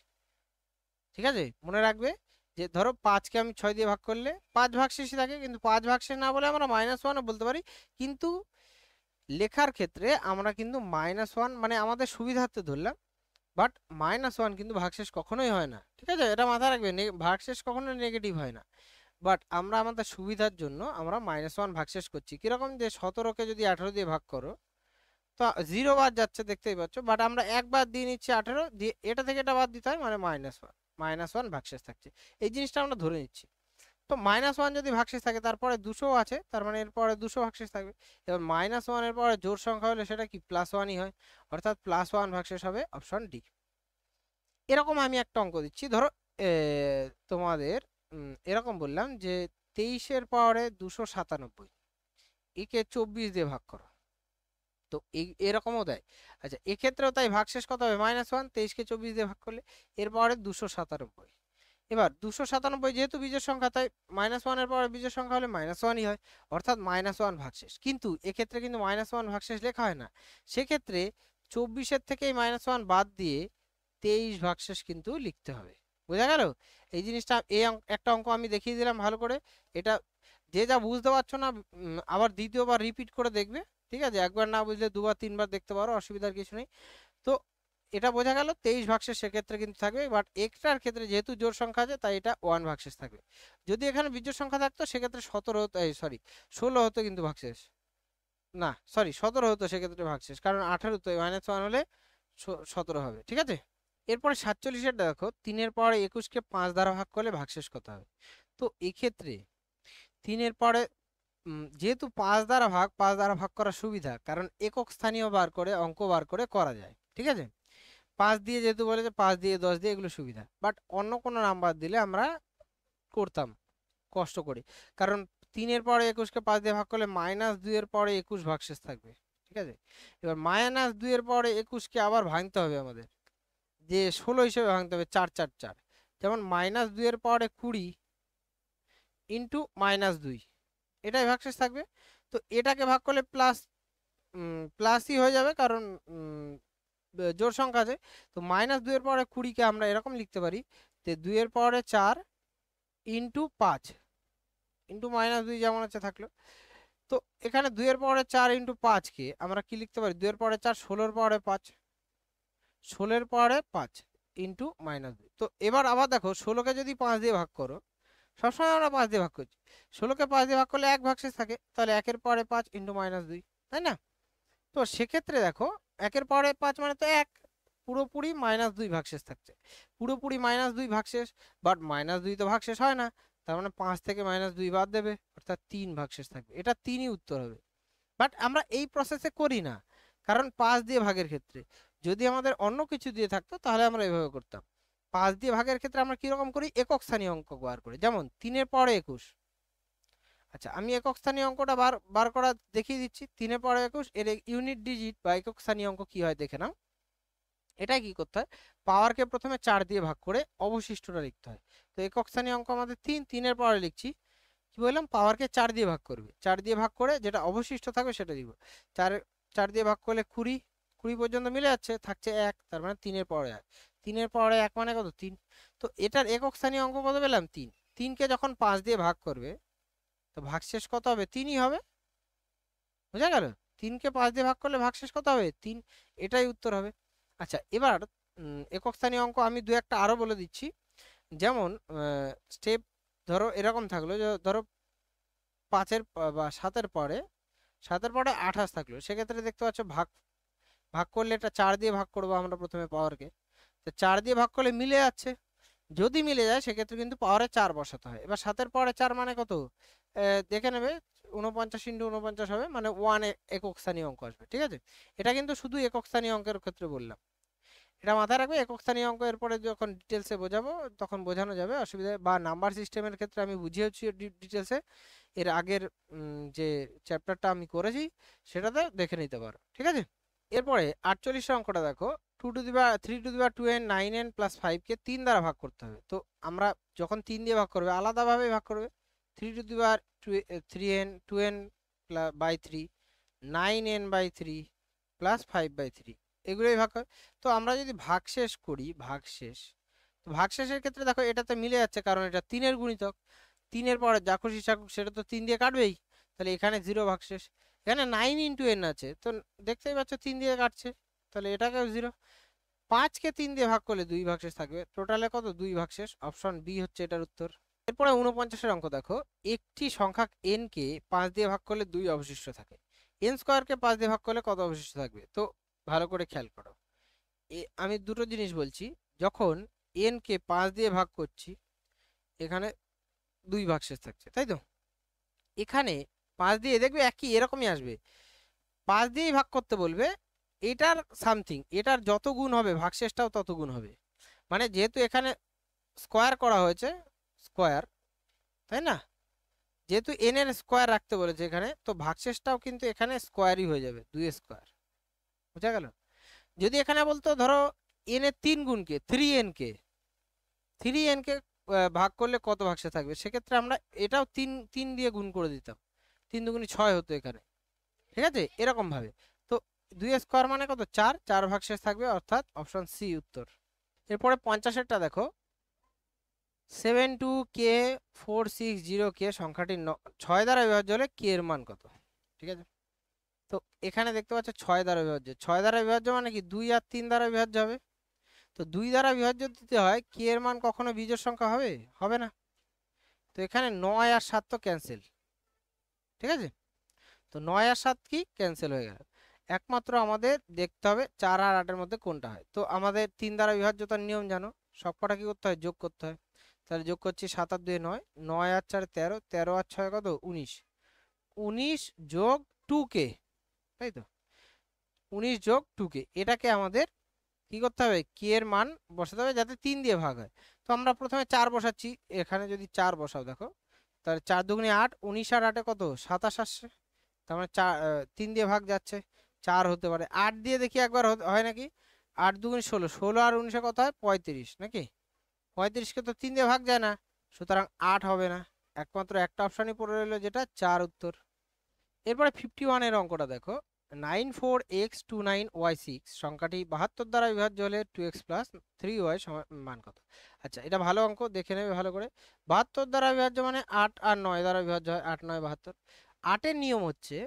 S1: ঠিক আছে, মনে রাখবে যে ধরো 5-কে আমি 6 দিয়ে ভাগ করলে 5 ভাগশেষই থাকে, কিন্তু 5 ভাগশেষ না বলে আমরা -1ও বলতে পারি। কিন্তু লেখার ক্ষেত্রে আমরা কিন্তু -1 মানে আমাদের সুবিধার্থে ধরলাম, বাট -1 কিন্তু ভাগশেষ কখনোই হয় না। ঠিক আছে, এটা মাথায় রাখবে, ভাগশেষ কখনোই নেগেটিভ হয় না, বাট আমরা আমাদের সুবিধার জন্য আমরা -1 ভাগশেষ করছি। কিরকম, যে 17-কে যদি 18 দিয়ে ভাগ করো, তো 0 বাদ যাচ্ছে দেখতেই পাচ্ছ, বাট আমরা একবার দিয়ে নিচ্ছি 18 দিয়ে, এটা থেকে এটা বাদ দিতে হয়, মানে -1 ভাগশেষ থাকছে, এই জিনিসটা আমরা ধরে নিচ্ছি। তো -1 যদি ভাগশেষ থাকে, তারপরে 200 আছে, তার মানে এরপরে 200 ভাগশেষ থাকবে। এবার -1 এর পরে জোড় সংখ্যা হলে সেটা কি +1ই হয়, অর্থাৎ +1 ভাগশেষ হবে অপশন ডি। এরকম আমি একটা অঙ্ক দিচ্ছি, ধরো তোমাদের এরকম বললাম যে 23-এর পাওয়ারে 297, একে 24 দিয়ে ভাগ করো, তো এরকমও দেয়। আচ্ছা, এক্ষেত্রেও তাই, ভাগশেষ কত হবে, -1, 23-কে 24 দিয়ে ভাগ করলে এর পাওয়ারে 297। এবার 297 যেহেতু বীজের সংখ্যা, তাই -1 এর পরে বীজের সংখ্যা হলে -1ই হয়, অর্থাৎ -1 ভাগশেষ। কিন্তু এক্ষেত্রে কিন্তু -1 ভাগশেষ লেখা হয় না, সেক্ষেত্রে 24-এর থেকেই -1 বাদ দিয়ে 23 ভাগশেষ কিন্তু লিখতে হবে। বোঝা গেল? এই জিনিসটা, একটা অঙ্ক আমি দেখিয়ে দিলাম ভালো করে, এটা যে যা বুঝতে পারছো না আবার দ্বিতীয়বার রিপিট করে দেখবে, ঠিক আছে? একবার না বুঝলে দুবার তিনবার দেখতে পারো, অসুবিধার কিছু নেই। তো এটা বোঝা গেল, 23 ভাগশেষ সেক্ষেত্রে কিন্তু থাকবে, বাট এক্সট্রার ক্ষেত্রে যেহেতু জোড় সংখ্যা আছে, তাই এটা 1 ভাগশেষ থাকবে। যদি এখানে বিজোড় সংখ্যা থাকতো, সেক্ষেত্রে 16 হতো কিন্তু ভাগশেষ, না 17 হতো সেক্ষেত্রে ভাগশেষ, কারণ 18 তো -1 হলে 17 হবে, ঠিক আছে। এরপরে 47 দেখো 3 পরে 21কে 5 দ্বারা ভাগ করলে ভাগশেষ কত হবে। তো এক্ষেত্রে 3 পরে যেহেতু 5 দ্বারা ভাগ করার সুবিধা, কারণ একক স্থানীয় বার করে অঙ্ক বার করে করা যায়, ঠিক আছে। 5 দিয়ে যেহেতু বলেছে 5 দিয়ে 10 দিয়ে এগুলো সুবিধা, বাট অন্য কোনো নাম্বার দিলে আমরা করতাম কষ্ট করে, কারণ 3 পরে 21কে 5 দিয়ে ভাগ করলে -2 পরে 21 ভাগশেষ থাকবে, ঠিক আছে। এবার -2 পরে 21কে আবার ভাঙতে হবে আমাদের, যে 16 হিসেবে ভাঙতে হবে, 4 4 4, যেমন -2 পরে 20 ইন্টু -2, এটাই ভাগশেষ থাকবে। তো এটাকে ভাগ করলে প্লাসই হয়ে যাবে, কারণ জোড় সংখ্যা আছে। তো -2 পরে 20কে আমরা এরকম লিখতে পারি যে 2 পরে 4 ইন্টু 5 ইন্টু -2 যেমন আছে থাকলো। তো এখানে 2 পরে 4 ইন্টু 5কে আমরা কি লিখতে পারি, 2 পরে 4 16 পরে 5, 16 পরে 5 ইন্টু -2। তো এবার আবার দেখো 16কে যদি 5 দিয়ে ভাগ করো, সবসময় আমরা 5 দিয়ে ভাগ করছি, 16কে 5 দিয়ে ভাগ করলে 1 ভাগশেষ থাকে, তাহলে 1 পরে 5 ইন্টু -2, তাই না। তো সেক্ষেত্রে দেখো 1 পরে 5 মানে তো 1, পুরোপুরি -2 ভাগশেষ থাকছে, পুরোপুরি -2 ভাগশেষ, বাট -2 তো ভাগশেষ হয় না, তার মানে 5 থেকে -2 বাদ দেবে, অর্থাৎ 3 ভাগশেষ থাকবে, এটা 3ই উত্তর হবে। বাট আমরা এই প্রসেসে করি না, কারণ 5 দিয়ে ভাগের ক্ষেত্রে যদি আমাদের অন্য কিছু দিয়ে থাকতো তাহলে আমরা এভাবে করতাম। 5 দিয়ে ভাগের ক্ষেত্রে আমরা কিরকম করি, একক স্থানীয় অঙ্ক বার করি, যেমন 3 পরে 21। আচ্ছা, আমি একক স্থানীয় অঙ্কটা বার বার করা দেখিয়ে দিচ্ছি। 3 পরে 21 এর ইউনিট ডিজিট বা একক স্থানীয় অঙ্ক কি হয় দেখে নাও। এটা কি করতে হয়, পাওয়ারকে প্রথমে 4 দিয়ে ভাগ করে অবশিষ্টটা লিখতে হয়। তো একক স্থানীয় অঙ্ক আমাদের 3 পরে লিখছি, কি বললাম, পাওয়ারকে 4 দিয়ে ভাগ করবে, 4 দিয়ে ভাগ করে যেটা অবশিষ্ট থাকবে সেটা দিব। 4 দিয়ে ভাগ করলে 20 পর্যন্ত মিলে যাচ্ছে, থাকছে 1, তার মানে 3 পরে 1, 3 পরে 1 মানে কত, 3। তো এটার একক স্থানীয় অঙ্ক কত পেলাম, 3। 3কে যখন 5 দিয়ে ভাগ করবে তো ভাগশেষ কত হবে, 3ই হবে, বুঝা গেল। 3কে 5 দিয়ে ভাগ করলে ভাগশেষ কত হবে, 3, এটাই উত্তর হবে। আচ্ছা, এবার একক স্থানীয় অঙ্ক আমি দু একটা আরো বলে দিচ্ছি। যেমন স্টেপ ধরো এরকম থাকলো, যে ধরো 5 বা 7 পরে 28 থাকলো, সেক্ষেত্রে দেখতে পাচ্ছ ভাগ ভাগ করলে এটা 4 দিয়ে ভাগ করবো আমরা প্রথমে পাওয়ারকে, তো 4 দিয়ে ভাগ করলে মিলে যাচ্ছে, যদি মিলে যায় সেক্ষেত্রে কিন্তু পাওয়ারে 4 বসাতে হয়। এবার 7 পরে 4 মানে কত, দেখে নেবে, 49 ইন্টু 49 হবে, মানে 1 একক স্থানীয় অঙ্ক আসবে, ঠিক আছে। এটা কিন্তু শুধু একক স্থানীয় অঙ্কের ক্ষেত্রে বললাম, এটা মাথায় রাখবে। একক স্থানীয় অঙ্ক এরপরে যখন ডিটেলসে বোঝাবো তখন বোঝানো যাবে, অসুবিধা, বা নাম্বার সিস্টেমের ক্ষেত্রে আমি বুঝিয়েছি ডিটেলসে, এর আগের যে চ্যাপ্টারটা আমি করেছি সেটাতে দেখে নিতে পারো, ঠিক আছে। এরপরে 48 অঙ্কটা দেখো, 3 to the power 2n 9n plus 5কে 3 দ্বারা ভাগ করতে হবে। তো আমরা যখন 3 দিয়ে ভাগ করবে আলাদাভাবে ভাগ করবে, 3 to the power 3n 2n by 3 9n by 3 plus 5/3, এগুলোই ভাগ হয়। তো আমরা যদি ভাগশেষ করি, তো ভাগশেষের ক্ষেত্রে দেখো এটাতে মিলে যাচ্ছে, কারণ এটা 3 গুণিতক, 3 পরে যা খুশি থাকুক সেটা তো 3 দিয়ে কাটবেই, তাহলে এখানে 0 ভাগশেষ। এখানে 9 ইন্টু n আছে, তো দেখতেই পাচ্ছ 3 দিয়ে কাটছে, তাহলে এটাকেও 0। 5কে 3 দিয়ে ভাগ করলে 2 ভাগশেষ থাকবে, টোটালে কত, 2 ভাগশেষ, অপশন বি হচ্ছে এটার উত্তর। এরপরে 49 অঙ্ক দেখো, একটি সংখ্যা n কে 5 দিয়ে ভাগ করলে 2 অবশিষ্ট থাকে, n স্কয়ারকে 5 দিয়ে ভাগ করলে কত অবশিষ্ট থাকবে। তো ভালো করে খেয়াল করো, আমি দুটো জিনিস বলছি, যখন n কে 5 দিয়ে ভাগ করছি এখানে 2 ভাগশেষ থাকছে, তাই তো। এখানে 5 দিয়ে দেখবে একই এরকমই আসবে, 5 দিয়েই ভাগ করতে বলবে, এটার সামথিং, এটার যত গুণ হবে ভাগশেষটাও তত গুণ হবে, মানে যেহেতু এখানে স্কয়ার করা হয়েছে, স্কয়ার, তাই না, যেহেতু n এর স্কয়ার রাখতে বলেছে এখানে, তো ভাগশেষটাও কিন্তু এখানে স্কয়ারই হয়ে যাবে, 2 স্কয়ার, বুঝা গেল। যদি এখানে বলতো ধরো n এর 3 গুণকে 3n কে ভাগ করলে কত ভাগশেষ থাকবে, সেক্ষেত্রে আমরা এটাও 3 দিয়ে গুণ করে দিতাম, 3 দুগুণে 6 হতো এখানে, ঠিক আছে, এরকম ভাবে। তো 2 স্কয়ার মানে কত, 4 ভাগশেষ থাকবে, অর্থাৎ অপশন সি উত্তর। এরপরে 50-এরটা দেখো, 72k460k সংখ্যাটি 6 দ্বারা বিভাজ্য হলে k এর মান কত, ঠিক আছে। তো এখানে দেখতে পাচ্ছ 6 দ্বারা বিভাজ্য, 6 দ্বারা বিভাজ্য মানে কি 2 আর 3 দ্বারা বিভাজ্য হবে। তো 2 দ্বারা বিভাজ্য দিতে হয়, k এর মান কখনো বিজোড় সংখ্যা হবে, হবে না। তো এখানে 9 আর 7 তো ক্যান্সেল, ঠিক আছে, তো 9 আর 7 কি ক্যান্সেল হয়ে গেল। একমাত্র আমাদের দেখতে হবে 4 আর 8-এর মধ্যে কোনটা হয়। তো আমাদের 3 দ্বারা বিভাজ্যতার নিয়ম জানো, সবকটা কি করতে হয়, যোগ করতে হয়। তাহলে যোগ করছি 7 আর 2 9, 9 আর 4 13, 13 আর 6 কত 19, 19 যোগ 2k, তাই তো, 19 যোগ 2k, এটাকে আমাদের কি করতে হবে, কে এর মান বসাতে হবে যাতে 3 দিয়ে ভাগ হয়। তো আমরা প্রথমে 4 বসাচ্ছি, এখানে যদি 4 বসাও দেখো, তাহলে 4 দুগুণে 8, 19 আর 8-এ কত 27 আসছে, তার মানে 3 দিয়ে ভাগ যাচ্ছে, 4 হতে পারে। 8 দিয়ে দেখি একবার হয় নাকি, 8 দুগুণে 16, 16 আর 19-এ কত হয় 35 নাকি, 35-কে তো 3 দিয়ে ভাগ যায় না, সুতরাং 8 হবে না, একমাত্র একটা অপশনই পড়ে রইলো যেটা 4 উত্তর। এরপরে 51 এর অঙ্কটা দেখো, 94x29y6 সংখ্যাটি 72 দ্বারা বিভাজ্য হলে 2x প্লাস 3y মান কত। আচ্ছা, এটা ভালো অঙ্ক, দেখে নেবে ভালো করে। 72 দ্বারা বিভাজ্য মানে 8 আর 9 দ্বারা বিভাজ্য হয়, 8 9 72। 8-এর নিয়ম হচ্ছে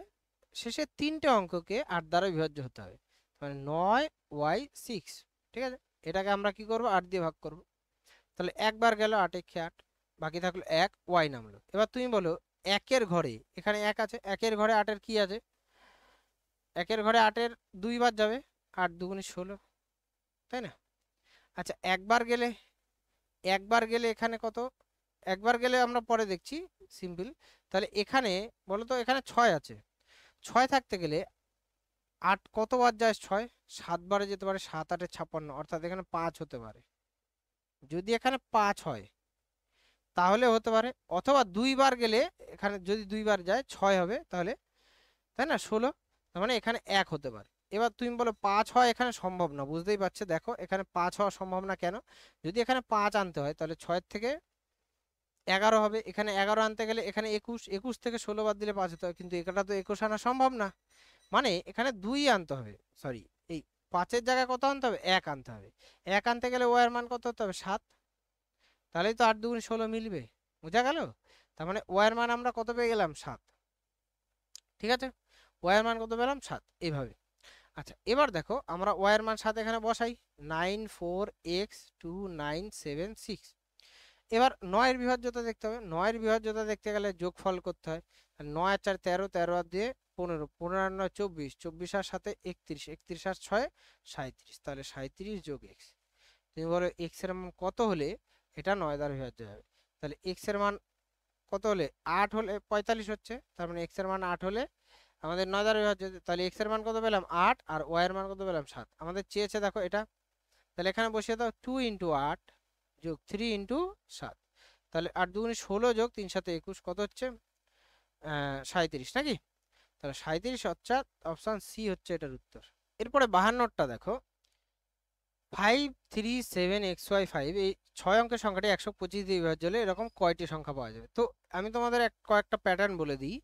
S1: শেষে 3টে অঙ্ককে 8 দ্বারা বিভাজ্য হতে হবে, মানে 9y6, ঠিক আছে। এটাকে আমরা কি করব, 8 দিয়ে ভাগ করব, তাহলে একবার গেল 8 একে 8, বাকি থাকলো 1, y নামলো। এবার তুমি বলো, একের ঘরে এখানে 1 আছে, একের ঘরে 8-এর কি আছে, একের ঘরে 8-এর 2 বার যাবে, 8 দুগুণে 16, তাই না। আচ্ছা, একবার গেলে এখানে কত, একবার গেলে আমরা পরে দেখছি, সিম্পল। তাহলে এখানে বলো তো, এখানে 6 আছে, 6 থাকতে গেলে 8 কতবার যায়, 6 7 বারে যেতে পারে, 7 8 56, অর্থাৎ এখানে 5 হতে পারে। যদি এখানে 5 হয় তাহলে হতে পারে, অথবা 2 বার গেলে, এখানে যদি 2 বার যায় 6 হবে তাহলে, তাই না, 16, তার মানে এখানে 1 হতে পারে। এবার তুমি বলো 5 হয় এখানে সম্ভব না, বুঝতেই পারছো, দেখো এখানে 5 হওয়া সম্ভব না কেন, যদি এখানে 5 আনতে হয় তাহলে 6 থেকে 11 হবে, এখানে 11 আনতে গেলে এখানে 21, 21 থেকে 16 বাদ দিলে 5 হতে হয়, কিন্তু এটা তো 21 আনা সম্ভব না, মানে এখানে 2 আনতে হবে, সরি, এই 5-এর জায়গায় কত আনতে হবে, 1 আনতে হবে। 1 আনতে গেলে ওয়ার মান কত হতে হবে, 7, তাহলেই তো 8 দুগুণে 16 মিলবে, বোঝা গেল। তার মানে ওয়ার মান আমরা কত পেয়ে গেলাম, 7, ঠিক আছে, ওয়ার মান কত পেলাম, 7, এইভাবে। আচ্ছা, এবার দেখো আমরা ওয়ার মান 7 এখানে বসাই, 94x2976। এবার 9-এর বিভাজ্যতা দেখতে হবে, 9-এর বিভাজ্যতা দেখতে গেলে যোগফল করতে হয়, 9 আর 4 13, 13 আর 2 15, 15 আর 9 24, 24 আর 7 31, 31 আর 6 37, তাহলে 37 যোগ এক্স। তুমি বলো এক্স এর মান কত হলে এটা 9 দ্বারা বিভাজ্য হবে, তাহলে এক্স এর মান কত হলে, 8 হলে 45 হচ্ছে, তার মানে এক্স এর মান 8 হলে আমাদের 9 দ্বারা বিভাজ্য, তাহলে এক্স এর মান কত পেলাম 8, আর ওয়াই এর মান কত পেলাম 7, আমাদের চেয়েছে দেখো এটা, তাহলে এখানে বসিয়ে দাও 2 ইন্টু 8 যোগ 3 ইন্টু 7, তাহলে 8 দুগুণে 16 যোগ 3 7 21 কত হচ্ছে, 37 নাকি, তাহলে 37 অর্থাৎ অপশন সি হচ্ছে এটার উত্তর। এরপরে 52টা দেখো, 537xy5, এই 6 অঙ্কের সংখ্যাটি 125 দিয়ে বিভাজ্য হলে এরকম কয়টি সংখ্যা পাওয়া যাবে। তো আমি তোমাদের কয়েকটা প্যাটার্ন বলে দিই।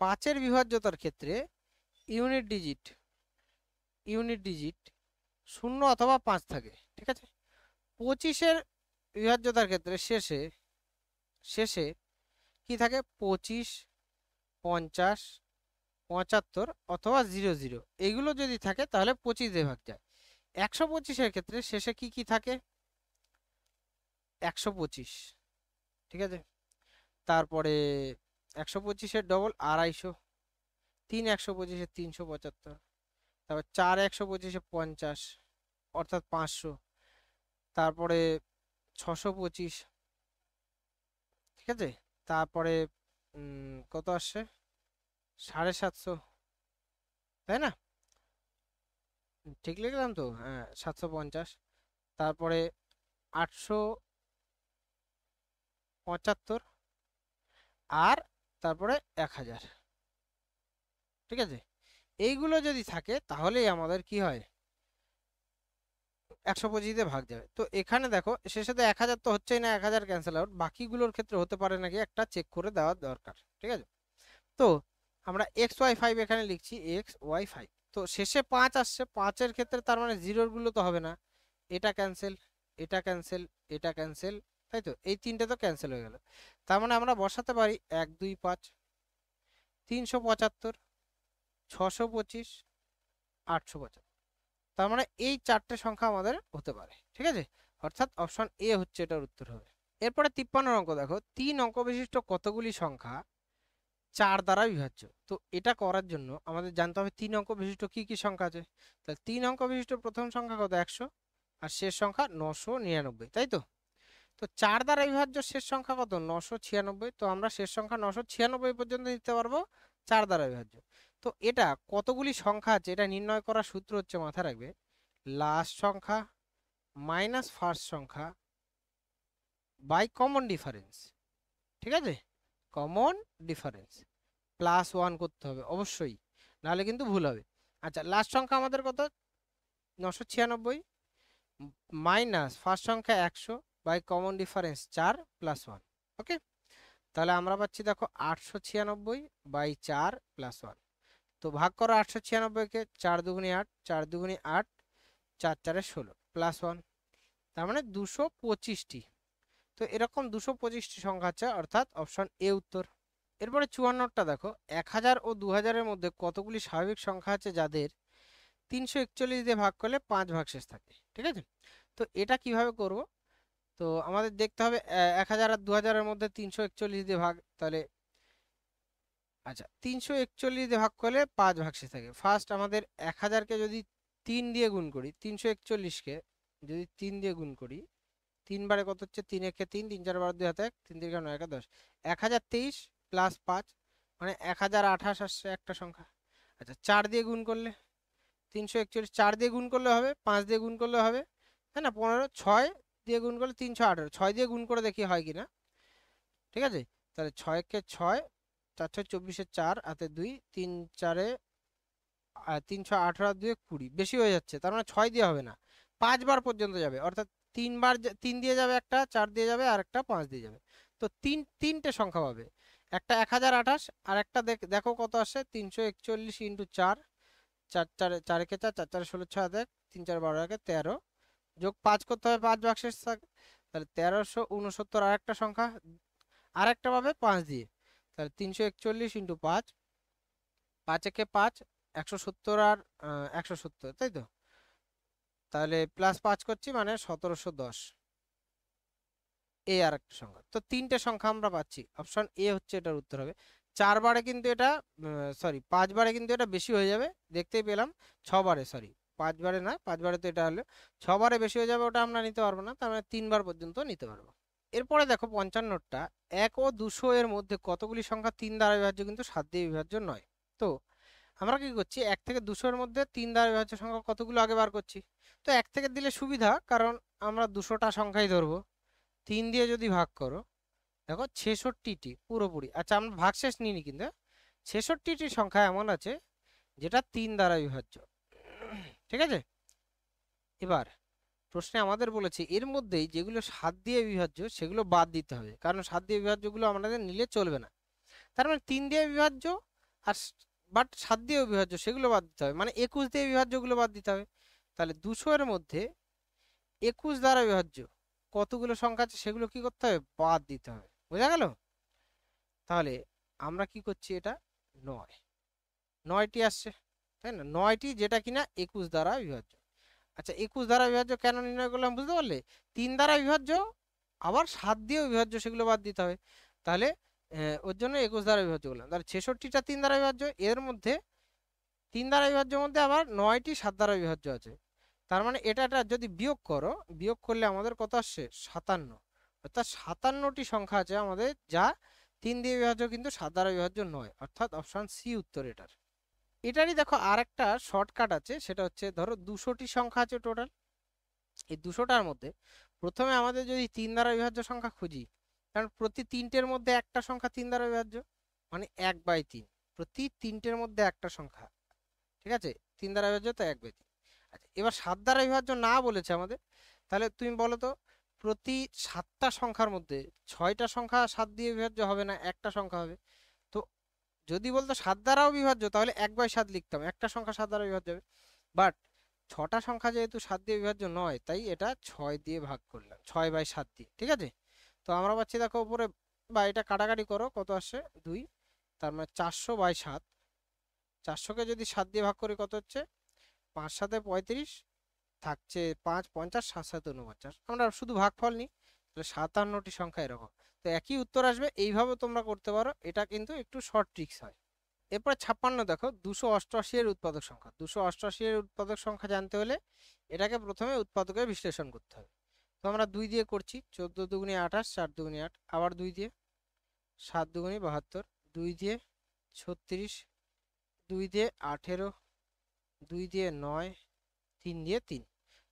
S1: 5-এর বিভাজ্যতার ক্ষেত্রে ইউনিট ডিজিট 0 অথবা 5 থাকে, ঠিক আছে। 25-এর বিভাজ্যতার ক্ষেত্রে শেষে কি থাকে, 25 50 75 অথবা 00, এগুলো যদি থাকে তাহলে 25 দিয়ে ভাগ যায়। 125-এর ক্ষেত্রে শেষে কি কি থাকে, 125, ঠিক আছে, তারপরে 125-এর ডবল 250, 3 125-এ 375, তারপর 4 125-এ 50 অর্থাৎ 500, তারপরে 625, ঠিক আছে, তারপরে কত আসছে 750, তাই না, ঠিক লিখলাম তো, হ্যাঁ 750, তারপরে 875, আর তারপরে 1000, ঠিক আছে। এইগুলো যদি থাকে তাহলেই আমাদের কি হয়, 125 দিয়ে ভাগ যাবে। তো এখানে দেখো শেষে তো 1000 তো হচ্ছেই না, 1000 ক্যান্সেল আউট, বাকিগুলোর ক্ষেত্রে হতে পারে নাকি একটা চেক করে দেওয়া দরকার, ঠিক আছে। তো আমরা xy5 এখানে লিখছি, xy5, তো শেষে 5 আসছে, 5-এর ক্ষেত্রে তার মানে জিরোর গুলো তো হবে না, এটা ক্যান্সেল, এটা ক্যান্সেল, এটা ক্যান্সেল, তাই তো, এই তিনটে তো ক্যান্সেল হয়ে গেল। তার মানে আমরা বসাতে পারি 1 2 5, 375, 625, 875, তার মানে এই 4টে সংখ্যা আমাদের হতে পারে, ঠিক আছে, অর্থাৎ অপশন এ হচ্ছে এটার উত্তর হবে। এরপরে 53 অঙ্ক দেখো, 3 অঙ্ক বিশিষ্ট কতগুলি সংখ্যা 4 দ্বারা বিভাজ্য। তো এটা করার জন্য আমাদের জানতে হবে 3 অঙ্ক বিশিষ্ট কি কি সংখ্যা আছে। তাহলে 3 অঙ্ক বিশিষ্ট প্রথম সংখ্যা কত? 100, আর শেষ সংখ্যা 999, তাই তো? তো 4 দ্বারা বিভাজ্য শেষ সংখ্যা কত? 996। তো আমরা শেষ সংখ্যা 996 পর্যন্ত দিতে পারবো 4 দ্বারা বিভাজ্য। তো এটা কতগুলি সংখ্যা আছে এটা নির্ণয় করার সূত্র হচ্ছে, মাথায় রাখবে, লাস্ট সংখ্যা মাইনাস ফার্স্ট সংখ্যা বাই কমন ডিফারেন্স। ঠিক আছে, কমন ডিফারেন্স প্লাস 1 করতে হবে অবশ্যই, নাহলে কিন্তু ভুল হবে। আচ্ছা, লাস্ট সংখ্যা আমাদের কত? 996 মাইনাস ফার্স্ট সংখ্যা 100 বাই কমন ডিফারেন্স 4 প্লাস 1। ওকে, তাহলে আমরা পাচ্ছি দেখো 896 বাই 4 প্লাস 1। তো ভাগ করো 896-কে, 4 দুগুণে 8, 4 দুগুণে 8, 4 4-এ 16 প্লাস 1, তার মানে 225টি। তো এরকম 225টি সংখ্যা আছে, অর্থাৎ অপশন এ উত্তর। এরপরে 54টা দেখো, 1000 ও 2000-এর মধ্যে কতগুলি স্বাভাবিক সংখ্যা আছে যাদের 341 দিয়ে ভাগ করলে 5 ভাগশেষ থাকে। ঠিক আছে, তো এটা কিভাবে করব? তো আমাদের দেখতে হবে 1000 আর 2000-এর মধ্যে 341 দিয়ে ভাগ, তাহলে আচ্ছা 341 দিয়ে ভাগ করলে 5 ভাগশেষ থাকে। ফার্স্ট আমাদের 1000-কে যদি 3 দিয়ে গুণ করি, 341-কে যদি 3 দিয়ে গুণ করি, 3 বারে কত হচ্ছে? 3 একে 3, 3 4 12 2 হাতে 1, 3 3 9 1 10, 1023 প্লাস 5 মানে 1028 আসছে একটা সংখ্যা। আচ্ছা 4 দিয়ে গুণ করলে 341, 4 দিয়ে গুণ করলে হবে, 5 দিয়ে গুণ করলে হবে, তাই না? 15, 6 দিয়ে গুণ করলে 318, 6 দিয়ে গুণ করে দেখি হয় কিনা। ঠিক আছে, তাহলে 6 কে 6, 4 6 24, 4 হাতে 2, 3 4-এ 318 2 20, বেশি হয়ে যাচ্ছে, তার মানে 6 দিয়ে হবে না, 5 বার পর্যন্ত যাবে, অর্থাৎ 3 বার 3 দিয়ে যাবে, একটা 4 দিয়ে যাবে, আর একটা 5 দিয়ে যাবে। তো তিনটে সংখ্যা পাবে, একটা 1028, আর একটা দেখো কত আসে? 341 ইন্টু 4, 4 4 4 একে 4, 4 4 16, 6 দেখ, 3 4 12 একে 13, যোগ 5 করতে হবে, 5 ভাগশেষ থাকে, তাহলে 1369। আর একটা সংখ্যা আর একটা পাবে 5 দিয়ে, তাহলে 341 ইন্টু 5, 5 একে 5, 170 আর 170, তাই তো? তাহলে প্লাস 5 করছি মানে 1710, এ আর একটা সংখ্যা। তো তিনটে সংখ্যা আমরা পাচ্ছি, অপশন এ হচ্ছে এটার উত্তর হবে। 4 বারে কিন্তু এটা, সরি 5 বারে কিন্তু এটা বেশি হয়ে যাবে, দেখতেই পেলাম। 6 বারে, সরি 5 বারে না, 5 বারে তো এটা হলো, 6 বারে বেশি হয়ে যাবে, ওটা আমরা নিতে পারবো না, তার মানে 3 বার পর্যন্ত নিতে পারবো। এরপরে দেখো 55টা, 1 ও 200 এর মধ্যে কতগুলি সংখ্যা 3 দ্বারা বিভাজ্য কিন্তু 7 দিয়ে বিভাজ্য নয়? তো আমরা কি করছি, 1 থেকে 200 এর মধ্যে 3 দ্বারা বিভাজ্য সংখ্যা কতগুলো আগে বার করছি। তো 1 থেকে দিলে সুবিধা, কারণ আমরা 200টা সংখ্যাই ধরবো। 3 দিয়ে যদি ভাগ করো, দেখো 66টি পুরোপুরি। আচ্ছা আমরা ভাগশেষ নিইনি কিন্তু, 66টি সংখ্যা এমন আছে যেটা 3 দ্বারা বিভাজ্য। ঠিক আছে, এবার প্রশ্নে আমাদের বলেছে এর মধ্যেই যেগুলো 7 দিয়ে বিভাজ্য সেগুলো বাদ দিতে হবে, কারণ 7 দিয়ে বিভাজ্যগুলো আমাদের নিলে চলবে না। তার মানে 3 দিয়ে বিভাজ্য আর বাট 7 দিয়ে বিভাজ্য সেগুলো বাদ দিতে হবে, মানে 21 দিয়ে বিভাজ্যগুলো বাদ দিতে হবে। তাহলে 200 এর মধ্যে 21 দ্বারা বিভাজ্য কতগুলো সংখ্যা আছে সেগুলো কি করতে হবে? বাদ দিতে হবে। বোঝা গেল? তাহলে আমরা কি করছি, এটা 9টি আসছে, তাই না? 9টি, যেটা কিনা 21 দ্বারা বিভাজ্য। আচ্ছা 21 দ্বারা বিভাজ্য কেন নির্ণয় করলাম বুঝতে পারলে? 3 দ্বারা বিভাজ্য আবার 7 দিয়েও বিভাজ্য, সেগুলো বাদ দিতে হবে। তাহলে ওর জন্য 21 দ্বারা বিভাজ্য করলাম। তাহলে 66টা 3 দ্বারা বিভাজ্য, এর মধ্যে 3 দ্বারা বিভাজ্যের মধ্যে আবার 9টি 7 দ্বারা বিভাজ্য আছে। তার মানে এটা যদি বিয়োগ করো, বিয়োগ করলে আমাদের কত আসছে? 57। অর্থাৎ 57টি সংখ্যা আছে আমাদের যা 3 দিয়ে বিভাজ্য কিন্তু 7 দ্বারা বিভাজ্য নয়, অর্থাৎ অপশন সি উত্তর এটার। এটারই দেখো আর একটা শর্টকাট আছে, সেটা হচ্ছে ধরো 200টি সংখ্যা আছে টোটাল। এই 200টার মধ্যে প্রথমে আমাদের যদি 3 দ্বারা বিভাজ্য সংখ্যা খুঁজি, কারণ প্রতি তিনটের মধ্যে একটা সংখ্যা 3 দ্বারা বিভাজ্য, মানে 1/3, প্রতি তিনটের মধ্যে একটা সংখ্যা। ঠিক আছে, 3 দ্বারা বিভাজ্য তো 1/3। আচ্ছা এবার 7 দ্বারা বিভাজ্য না বলেছে আমাদের, তাহলে তুমি বলো তো, প্রতি 7টা সংখ্যার মধ্যে 6টা সংখ্যা 7 দিয়ে বিভাজ্য হবে না, একটা সংখ্যা হবে। তো যদি বলতো 7 দ্বারাও বিভাজ্য, তাহলে 1/7 লিখতাম, একটা সংখ্যা 7 দ্বারা বিভাজ্য হবে। বাট 6টা সংখ্যা যেহেতু 7 দিয়ে বিভাজ্য নয়, তাই এটা 6 দিয়ে ভাগ করলাম, 6/7 দিয়ে। ঠিক আছে, তো আমরা পাচ্ছি দেখো উপরে, বা এটা কাটাকাটি করো, কত আসছে? 2, তার মানে 400/7। 400-কে যদি 7 দিয়ে ভাগ করি কত হচ্ছে? 5 7 35, থাকছে 5 50, 7 7 49। আমরা শুধু ভাগফল নিই, তাহলে 57টি সংখ্যা এরকম। তো তো একই উত্তর আসবে। এইভাবে তোমরা করতে পারো, এটা কিন্তু একটু শর্ট ট্রিক্স হয়। এরপর 56 দেখো, 288 এর উৎপাদক সংখ্যা। 288 এর উৎপাদক সংখ্যা জানতে হলে এটাকে প্রথমে উৎপাদকে বিশ্লেষণ করতে হবে। তো আমরা 2 দিয়ে করছি, 14 দুগুণে 28, 4 দুগুণে 8, আবার 2 দিয়ে, 7 দুগুণে 72, 2 দিয়ে 36, 2 দিয়ে 18, 2 দিয়ে 9, 3 দিয়ে 3।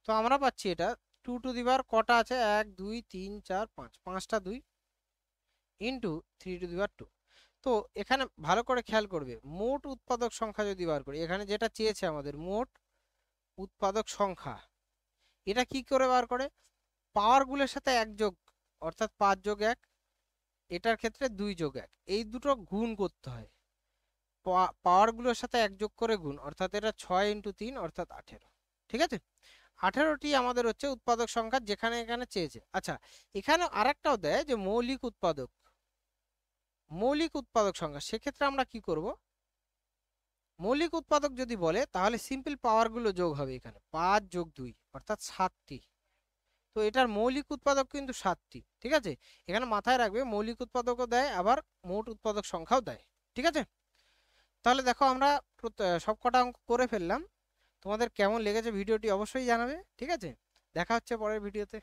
S1: তো আমরা পাচ্ছি এটা 2 টু দি পাওয়ার কটা আছে, 1 2 3 4 5, 5টা 2 ইন্টু 3 টু দি পাওয়ার 2। তো এখানে ভালো করে খেয়াল করবে, মোট উৎপাদক সংখ্যা যদি বার করি, এখানে যেটা চেয়েছে আমাদের মোট উৎপাদক সংখ্যা, এটা কি করে বার করে, পাওয়ারগুলোর সাথে 1 যোগ, অর্থাৎ 5 যোগ 1, এটার ক্ষেত্রে 2 যোগ 1, এই দুটো গুণ করতে হয়। পাওয়ারগুলোর সাথে 1 যোগ করে গুণ, অর্থাৎ এটা 6 ইন্টু 3 অর্থাৎ 18। ঠিক আছে, 18টি আমাদের হচ্ছে উৎপাদক সংখ্যা যেখানে এখানে চেয়েছে। আচ্ছা, এখানে আরেকটাও দেয় যে মৌলিক উৎপাদক, মৌলিক উৎপাদক সংখ্যা, সেক্ষেত্রে আমরা কি করব, মৌলিক উৎপাদক যদি বলে তাহলে সিম্পল পাওয়ারগুলো যোগ হবে, এখানে 5 যোগ 2 অর্থাৎ 7টি। তো এটার মৌলিক উৎপাদক কিন্তু 7টি। ঠিক আছে, এখানে মাথায় রাখবে মৌলিক উৎপাদকও দেয়, আবার মোট উৎপাদক সংখ্যাও দেয়। ঠিক আছে, তাহলে দেখো আমরা সব কটা অঙ্ক করে ফেললাম। তোমাদের কেমন লেগেছে ভিডিওটি অবশ্যই জানাবে। ঠিক আছে, দেখা হচ্ছে পরের ভিডিওতে।